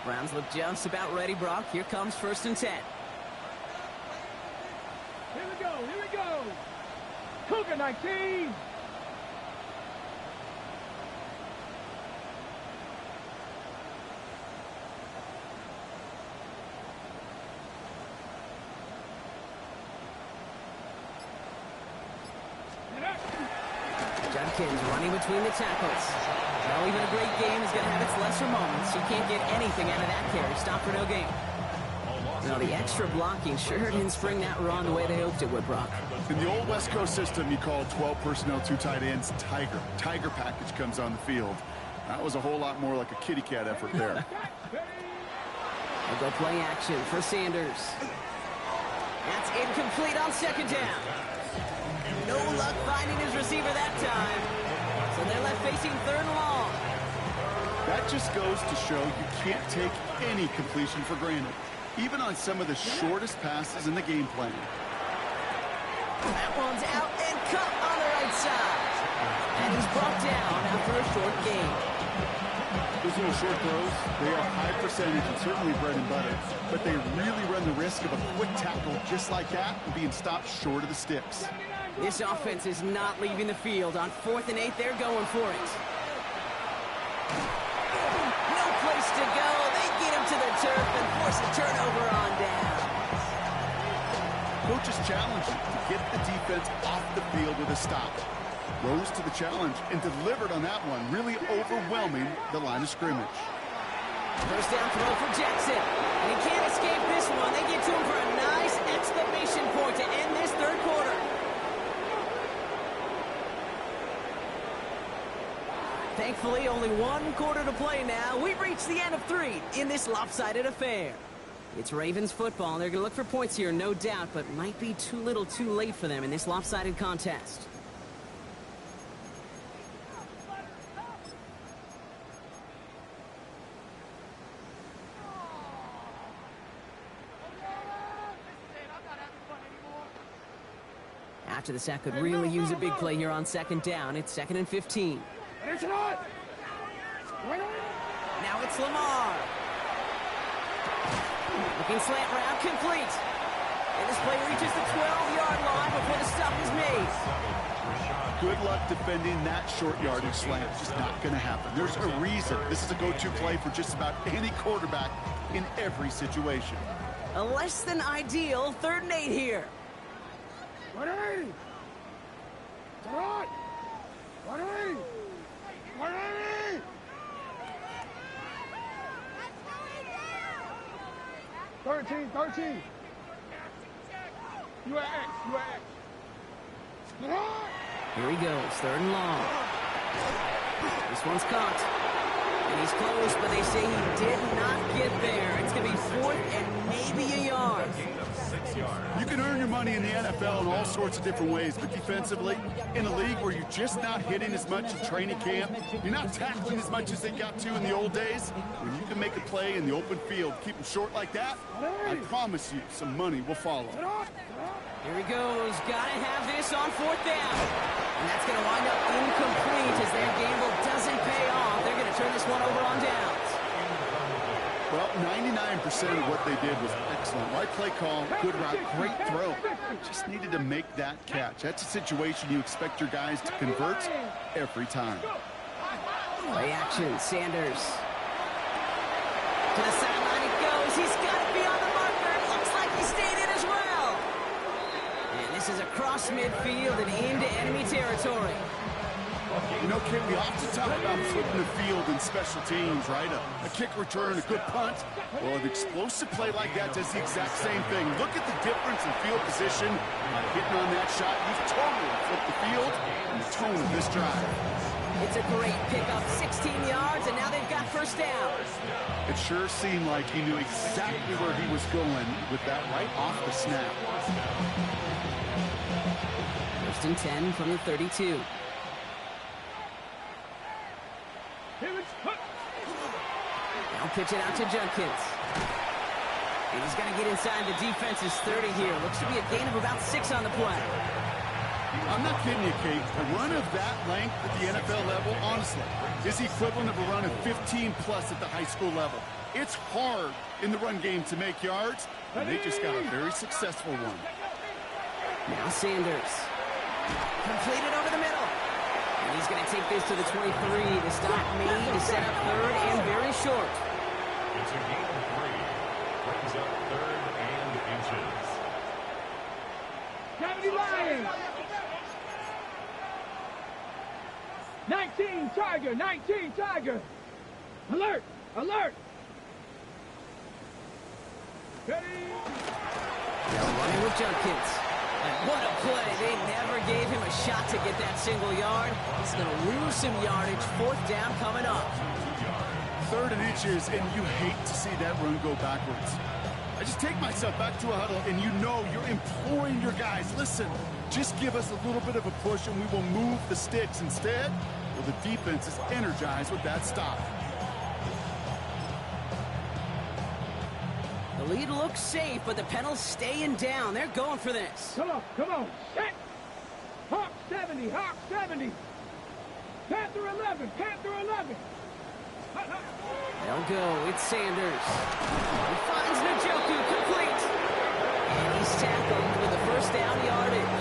Browns look just about ready, Brock. Here comes first and 10. Here we go. Here we go. Cougar 19. Judkins running between the tackles. Well, even a great game is going to have its lesser moments. You can't get anything out of that carry. Stop for no gain. Now, the extra blocking sure didn't spring that run the way they hoped it would, Brock. In the old West Coast system, you call 12 personnel, 2 tight ends, Tiger. Tiger package comes on the field. That was a whole lot more like a kitty cat effort there. They'll go play action for Sanders. That's incomplete on second down. No luck finding his receiver that time. So they're left facing third and long. That just goes to show you can't take any completion for granted, even on some of the shortest passes in the game plan. That one's out and cut on the right side. And he's brought down after a short gain. Those little short throws, they are high percentage and certainly bread and butter, but they really run the risk of a quick tackle just like that and being stopped short of the sticks. This offense is not leaving the field. On 4th and 8, they're going for it. No place to go. They get him to the turf and force a turnover on down. Coaches challenge you to get the defense off the field with a stop. Rose to the challenge and delivered on that one, really overwhelming the line of scrimmage. First down throw for Jackson. And he can't escape this one. They get to him for a nice exclamation point to end this third quarter. Thankfully, only one quarter to play now. We've reached the end of 3 in this lopsided affair. It's Ravens football. They're going to look for points here, no doubt, but might be too little too late for them in this lopsided contest. After the sack could really use a big play here on 2nd down. It's 2nd and 15. Now it's Lamar. Looking slant route, complete. And this play reaches the 12-yard line before the stop is made. Good luck defending that short yardage slant. Just not going to happen. There's a reason this is a go-to play for just about any quarterback in every situation. A less than ideal 3rd and 8 here. Ready! Ready! Ready! Ready! 13. You at X. Here he goes, 3rd and long. This one's caught. And he's close, but they say he did not get there. It's going to be 4th and maybe a yard. You can earn your money in the NFL in all sorts of different ways, but defensively, in a league where you're just not hitting as much in training camp, you're not tackling as much as they got to in the old days, when you can make a play in the open field, keep them short like that, I promise you some money will follow. Here he goes. Gotta have this on 4th down. And that's going to wind up incomplete as their gamble doesn't pay off. They're going to turn this one over on downs. Well, 99% of what they did was excellent. Right play call, good route, great throw. Just needed to make that catch. That's a situation you expect your guys to convert every time. Play action, Sanders. To the sideline he goes. He's got to be on the marker. Looks like he stayed in as well. And this is across midfield and into enemy territory. You know, Kim, we often talk about flipping the field in special teams, right? A kick return, a good punt. Well, an explosive play like that does the exact same thing. Look at the difference in field position. By hitting on that shot, you've totally flipped the field and the tone of this drive. It's a great pickup, 16 yards, and now they've got 1st down. It sure seemed like he knew exactly where he was going with that right off the snap. 1st and 10 from the 32. Now pitch it out to Judkins. And he's going to get inside the defense's 30 here. Looks to be a gain of about 6 on the play. I'm not kidding you, Kate. A run of that length at the NFL level, honestly, is the equivalent of a run of 15-plus at the high school level. It's hard in the run game to make yards, and they just got a very successful one. Now Sanders. Completed over the middle. And he's going to take this to the 23 to stop me to set up 3rd and very short. It's a gain of 3. Brings up 3rd and inches. 70 Lions! 19 Tiger! Alert! Ready! They're running with Judkins. And what a play. They never gave him a shot to get that single yard. He's going to lose some yardage. 4th down coming up. 3rd and inches, and you hate to see that run go backwards. I just take myself back to a huddle, and you know you're imploring your guys, listen, just give us a little bit of a push, and we will move the sticks. Instead, well, the defense is energized with that stop. The lead looks safe, but the Penals staying down. They're going for this. Come on. Set! Hawk 70! Panther 11! They'll go. It's Sanders. He finds Njoku, complete. And he's tackled with the 1st down yardage.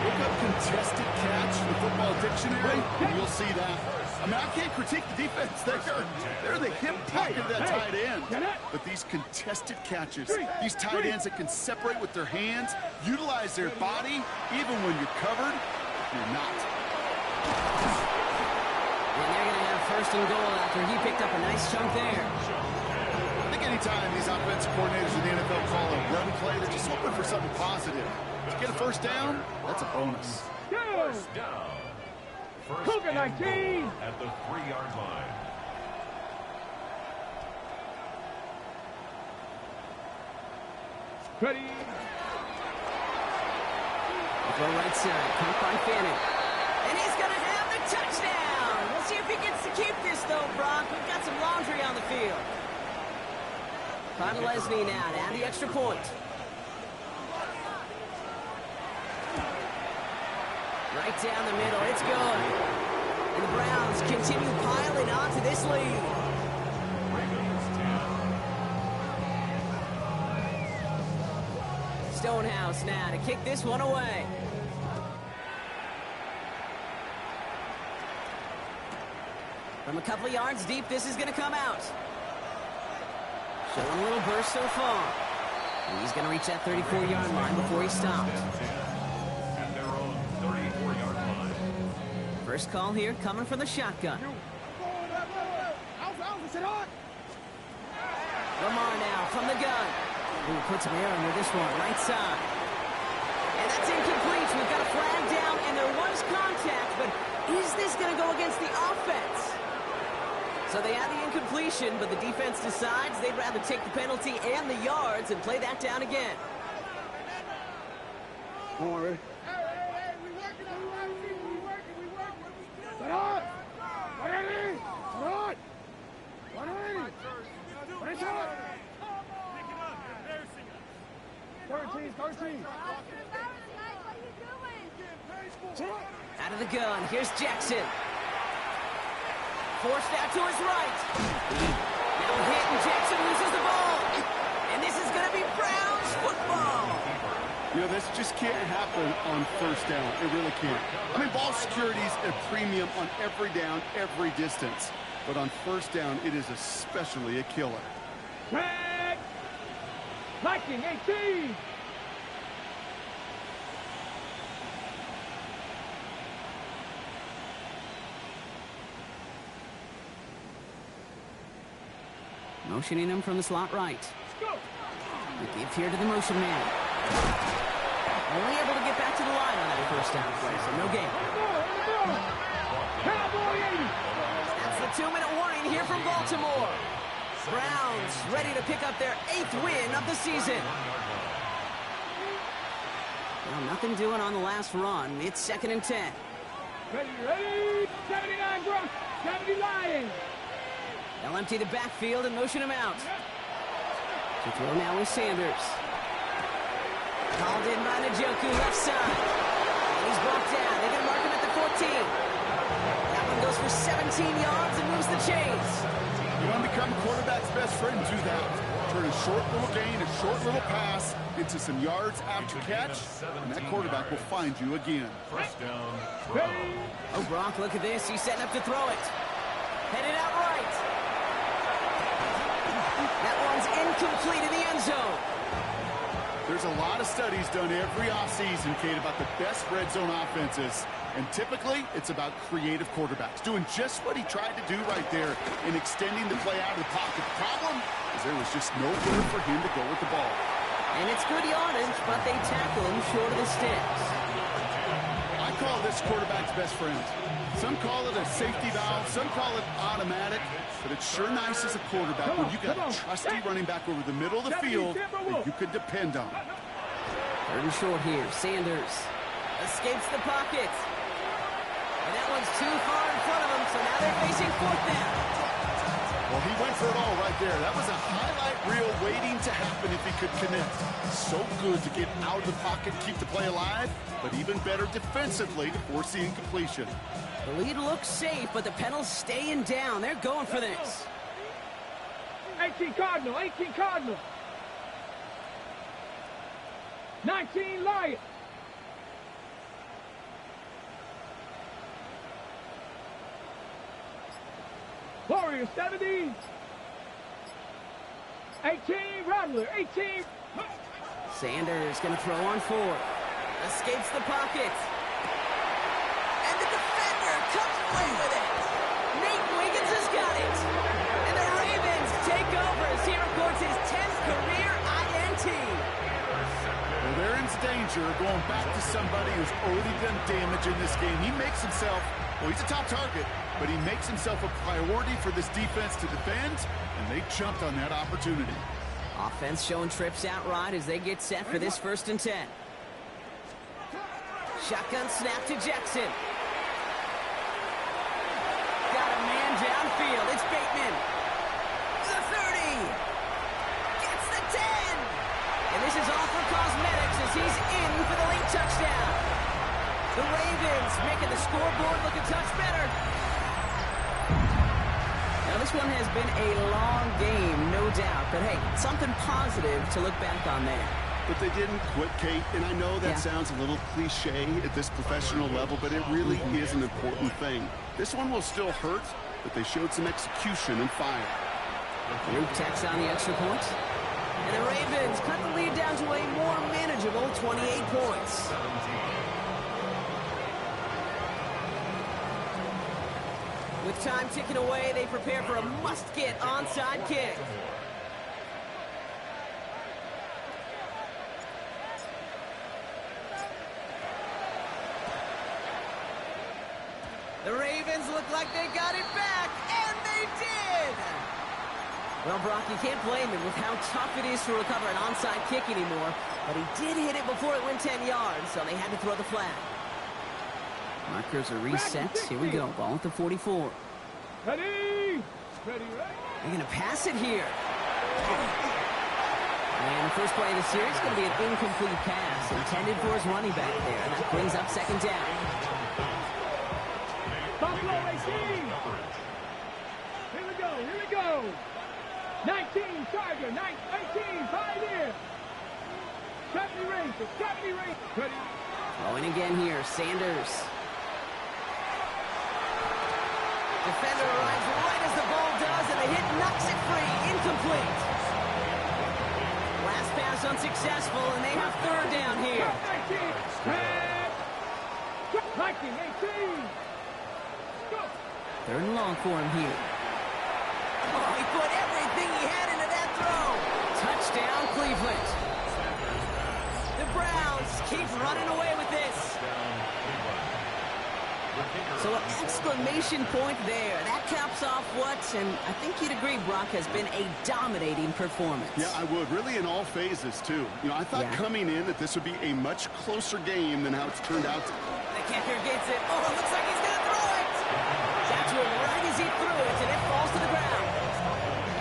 Look up contested catch in the football dictionary, and you'll see that. I mean, I can't critique the defense. They're the hip pocket of that tight end. But these contested catches, these tight ends that can separate with their hands, utilize their body, even when you're covered, you're not. And they're going to have 1st and goal after he picked up a nice chunk there. I think anytime these offensive coordinators in the NFL call a run play, they're just hoping for something positive. To get a 1st down, that's a bonus. 1st down. First Cougar and 19. goal at the 3-yard line. Ready. Throw right side, caught by Fanning. And he's going to have the touchdown. We'll see if he gets to keep this, though, Brock. We've got some laundry on the field. Final Lesney now to add the extra point. Right down the middle, it's good. And the Browns continue piling on to this lead. Ravens 10. Stonehouse now to kick this one away. From a couple of yards deep, this is going to come out. Showing a little burst so far. And he's going to reach that 34-yard line before he stops. At their own 34-yard line. First call here coming from the shotgun. Lamar now from the gun. Ooh, puts some air under this one, right side. And that's incomplete. We've got a flag down, and there was contact, but is this going to go against the offense? So they have the incompletion, but the defense decides they'd rather take the penalty and the yards and play that down again. Come on, ready? Set up! 180! Run! 180! 13! Out of the gun, here's Jackson. Forced out to his right. Now hit, and Jackson loses the ball. And this is going to be Browns football. You know, this just can't happen on first down. It really can't. I mean, ball security's a premium on every down, every distance. But on first down, it is especially a killer. Flag! Viking 18! Motioning him from the slot right. The give here to the motion man. Only able to get back to the line on that first down play, so no gain. That's the 2-minute warning here from Baltimore. Browns ready to pick up their 8th win of the season. Well, nothing doing on the last run. It's 2nd and 10. Ready, 79 Brock, 70 Lions. They'll empty the backfield and motion him out. To throw now with Sanders. Called in by Njoku, left side. And he's brought down. They're going to mark him at the 14. That one goes for 17 yards and moves the chains. You want to become a quarterback's best friend, do that. Turn a short little gain, a short little pass into some yards after catch, and that quarterback will find you again. First down. Oh, Brock, look at this. He's setting up to throw it. Headed out right. That one's incomplete in the end zone. There's a lot of studies done every offseason, Kate, about the best red zone offenses. And typically, it's about creative quarterbacks, doing just what he tried to do right there in extending the play out of the pocket. The problem is there was just nowhere for him to go with the ball. And it's good yardage, but they tackle him short of the sticks. I call this quarterback's best friend. Some call it a safety valve, some call it automatic, but it's sure nice as a quarterback when you got a trusty running back over the middle of the field that you could depend on. 3rd and short here. Sanders escapes the pocket. And that one's too far in front of him, so now they're facing 4th down. Well, he went for it all right there. That was a highlight reel waiting to happen if he could connect. So good to get out of the pocket, keep the play alive, but even better defensively to force the incompletion. The lead looks safe, but the penal's staying down. They're going for this. 18 Cardinal, 18 Cardinal. 19 Lions. Warriors 70. 18 Rattler, 18. Sanders going to throw on 4. Escapes the pocket. And the defender comes away with it. Nate Wiggins has got it. And the Ravens take over as he records his 10th career INT. Well, they're in danger going back to somebody who's already done damage in this game. He makes himself Well, he's a top target, but he makes himself a priority for this defense to defend, and they jumped on that opportunity. Offense showing trips out right as they get set for this 1st and 10. Shotgun snap to Jackson. Got a man downfield. It's Bateman. The 30. Gets the 10. And this is all for cosmetics as he's in for the late touchdown. The Ravens making the scoreboard look a touch better. Now, this one has been a long game, no doubt. But, hey, something positive to look back on there. But they didn't quit, Kate, and I know that sounds a little cliche at this professional level, but it really is an important thing. This one will still hurt, but they showed some execution and fire. Luke tacks on the extra point. And the Ravens cut the lead down to a more manageable 28 points. With time ticking away, they prepare for a must-get onside kick. The Ravens look like they got it back, and they did! Well, Brock, you can't blame him with how tough it is to recover an onside kick anymore, but he did hit it before it went 10 yards, so they had to throw the flag. Markers are reset. Here we go. Ball at the 44. Ready? Ready, ready. They're going to pass it here. And the first play of the series is going to be an incomplete pass intended for his running back there. And that brings up 2nd down. Buffalo AC. Here we go, here we go. 19, Charger, 19, 5 here. 70 Rangers, 70 Rangers. Ready? Throwing again here, Sanders. Defender arrives right as the ball does, and the hit knocks it free. Incomplete. Last pass unsuccessful, and they have 3rd down here. 19, 18. 3rd and long for him here. Oh, he put everything he had into that throw. Touchdown, Cleveland. The Browns keep running away with this. So an exclamation point there. That caps off what, and I think you'd agree, Brock, has been a dominating performance. Yeah, I would. Really in all phases, too. You know, I thought coming in that this would be a much closer game than how it's turned out. The kicker gets it. Oh, it looks like he's going to throw it. That's him right as he threw it, and it falls to the ground.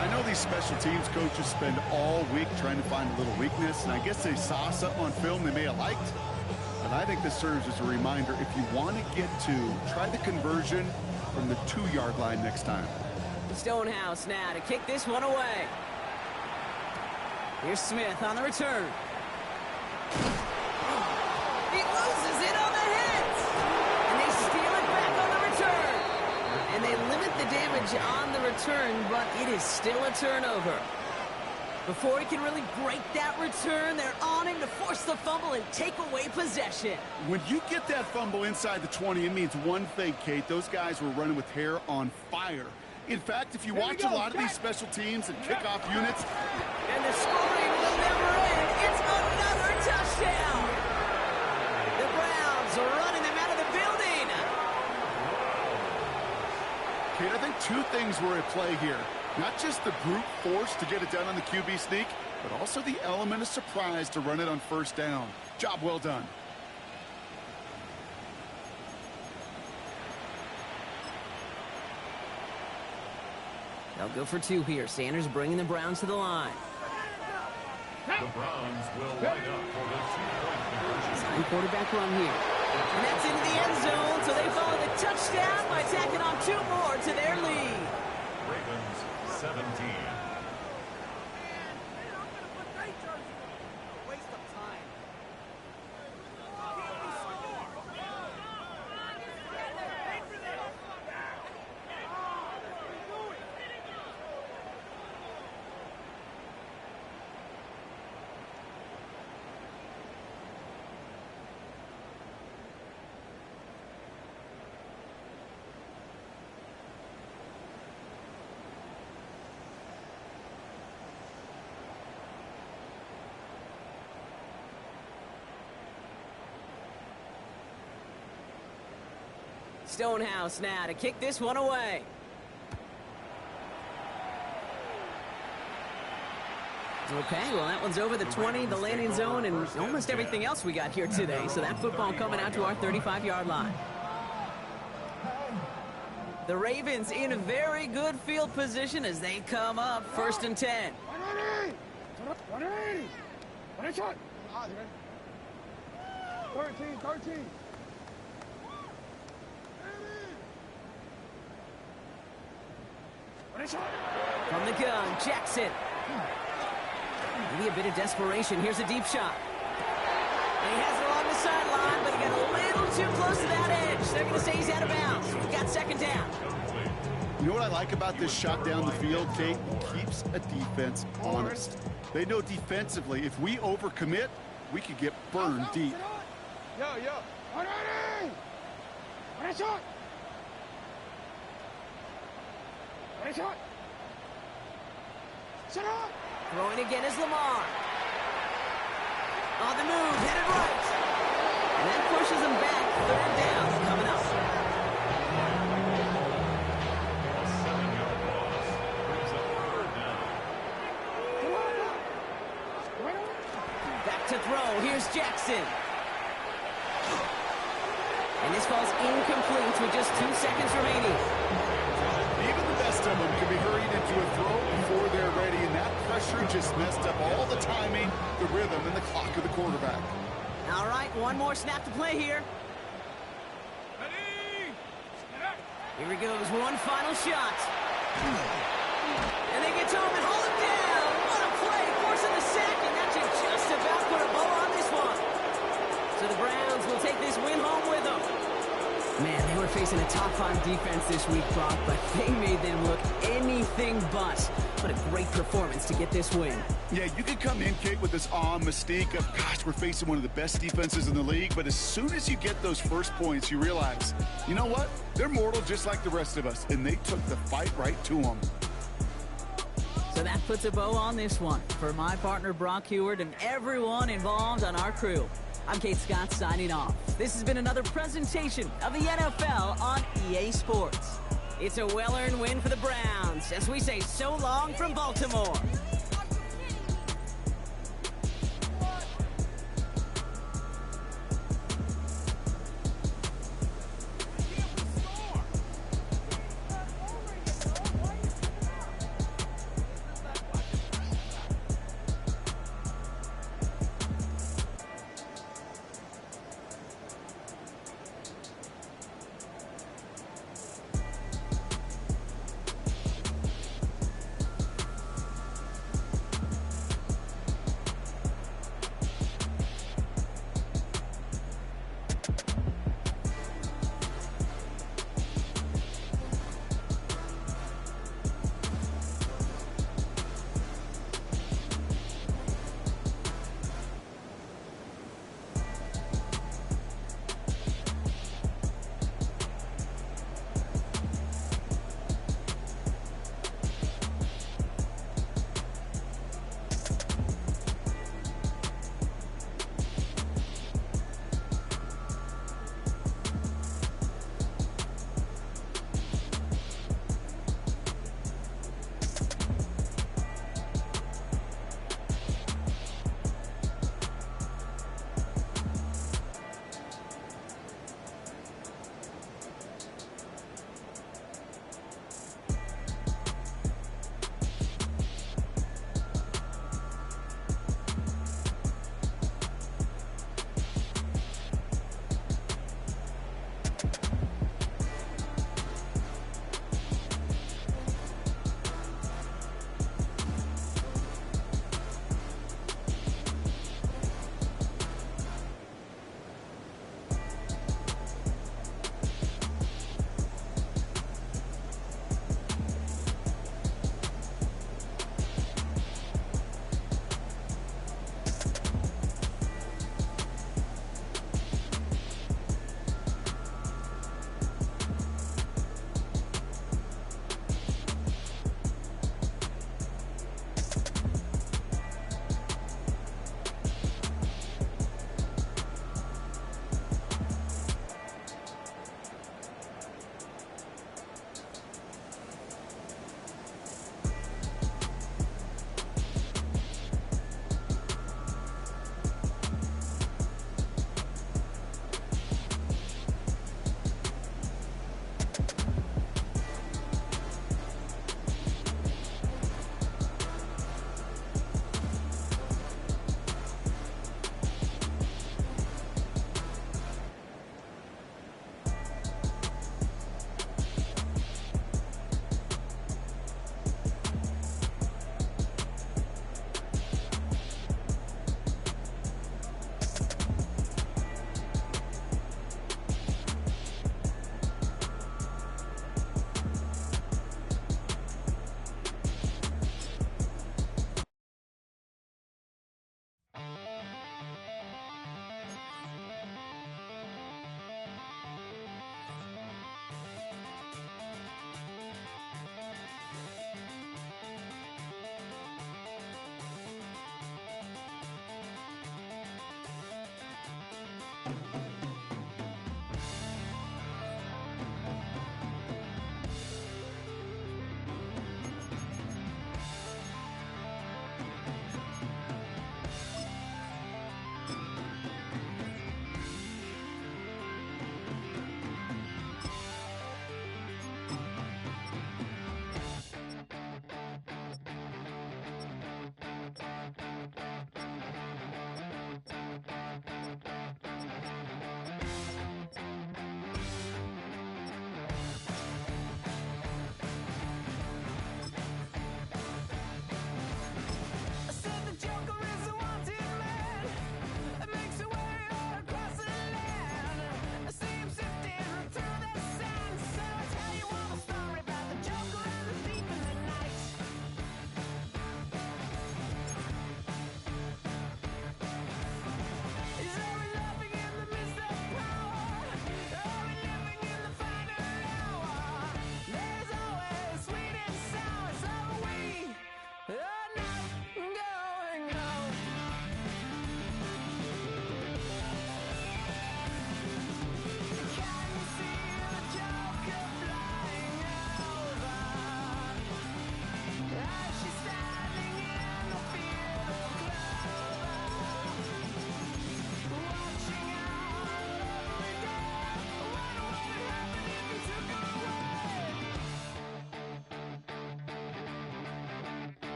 I know these special teams coaches spend all week trying to find a little weakness, and I guess they saw something on film they may have liked. But I think this serves as a reminder, if you want to get try the conversion from the 2-yard line next time. Stonehouse now to kick this one away. Here's Smith on the return. He loses it on the hit. And they steal it back on the return. And they limit the damage on the return, but it is still a turnover. Before he can really break that return, they're on him to force the fumble and take away possession. When you get that fumble inside the 20, it means one thing, Kate. Those guys were running with hair on fire. In fact, if you watch a lot of these special teams and kickoff units... And the scoring will never end. It's another touchdown. The Browns are running them out of the building. Kate, I think 2 things were at play here. Not just the brute force to get it done on the QB sneak, but also the element of surprise to run it on 1st down. Job well done. They'll go for 2 here. Sanders bringing the Browns to the line. The Browns will line up for the 2-point conversion. Sign quarterback run here. And that's into the end zone, so they follow the touchdown by tacking on 2 more to their lead. Ravens 17. Stonehouse now to kick this one away. Okay, well, that one's over the 20, the landing zone, and almost everything else we got here today. So that football coming out to our 35-yard line. The Ravens in a very good field position as they come up 1st and 10. 13. From the gun, Jackson. Maybe a bit of desperation. Here's a deep shot. And he has it along the sideline, but he got a little too close to that edge. They're going to say he's out of bounds. We've got 2nd down. You know what I like about this shot down the field, Kate? It keeps a defense honest. They know defensively, if we overcommit, we could get burned deep. Yo. 180. Throwing again is Lamar. On the move, headed right. And that pushes him back. 3rd down coming up. Back to throw. Here's Jackson. And this falls incomplete with just 2 seconds remaining. Even the best of them can be hurried into a throw before they're ready, and that pressure just messed up all the timing, the rhythm, and the clock of the quarterback. All right, one more snap to play here. Here he goes, one final shot. And they get to him and hold him down. What a play, forcing the sack, and that should just about put a bow on this one. So the Browns will take this win home with them. Man, they were facing a top-5 defense this week, Brock, but they made them look anything but. What a great performance to get this win. Yeah, you could come in, Kate, with this mystique of, gosh, we're facing one of the best defenses in the league, but as soon as you get those first points, you realize, you know what? They're mortal just like the rest of us, and they took the fight right to them. So that puts a bow on this one. For my partner, Brock Heward, and everyone involved on our crew, I'm Kate Scott signing off. This has been another presentation of the NFL on EA Sports. It's a well-earned win for the Browns as we say so long from Baltimore.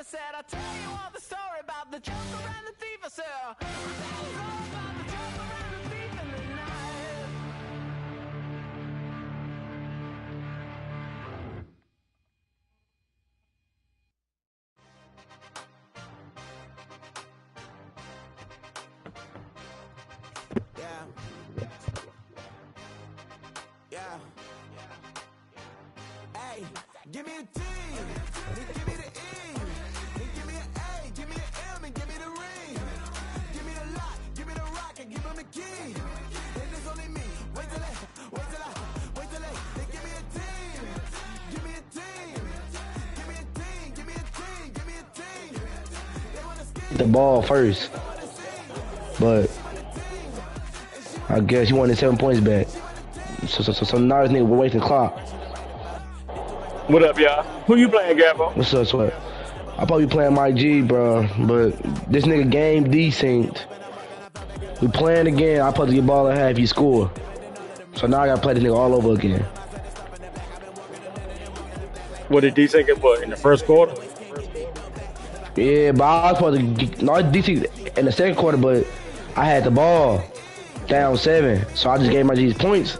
said, I'll tell you all the story about the joker and the thief. I said, I'll tell you all about the joker and the thief in the night. Yeah. Hey, give me a T, then give me the E, then give me an A, give me an M, and give me the ring. Give me the lock, give me the rock, and give him the key. Then it's only me. Wait till they give me a team. Give me a team. Give me a team. Give me a team. Give me a team. They wanna skip the ball first, but I guess he wanted 7 points back. So now this nigga wasting clock. What up, y'all? Who you playing, Gabbo? What's up, Swag? I probably playing my G, bro, but this nigga game decent. We playing again. I supposed to get ball at half. You score. So now I gotta play this nigga all over again. What did DC get put in the first quarter? Yeah, but I was supposed to get, no, DC in the second quarter, but I had the ball down 7, so I just gave my G's points.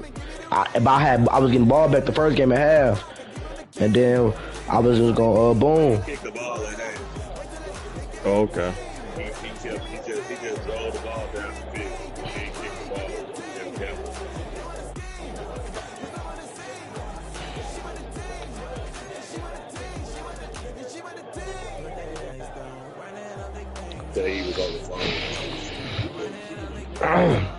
I was getting ball back the first game at half, and then I was just gonna boom. Kick the ball in there. Oh, okay. He just rolled the ball down the field. He didn't kick the ball. Just kept it. So he was on the phone.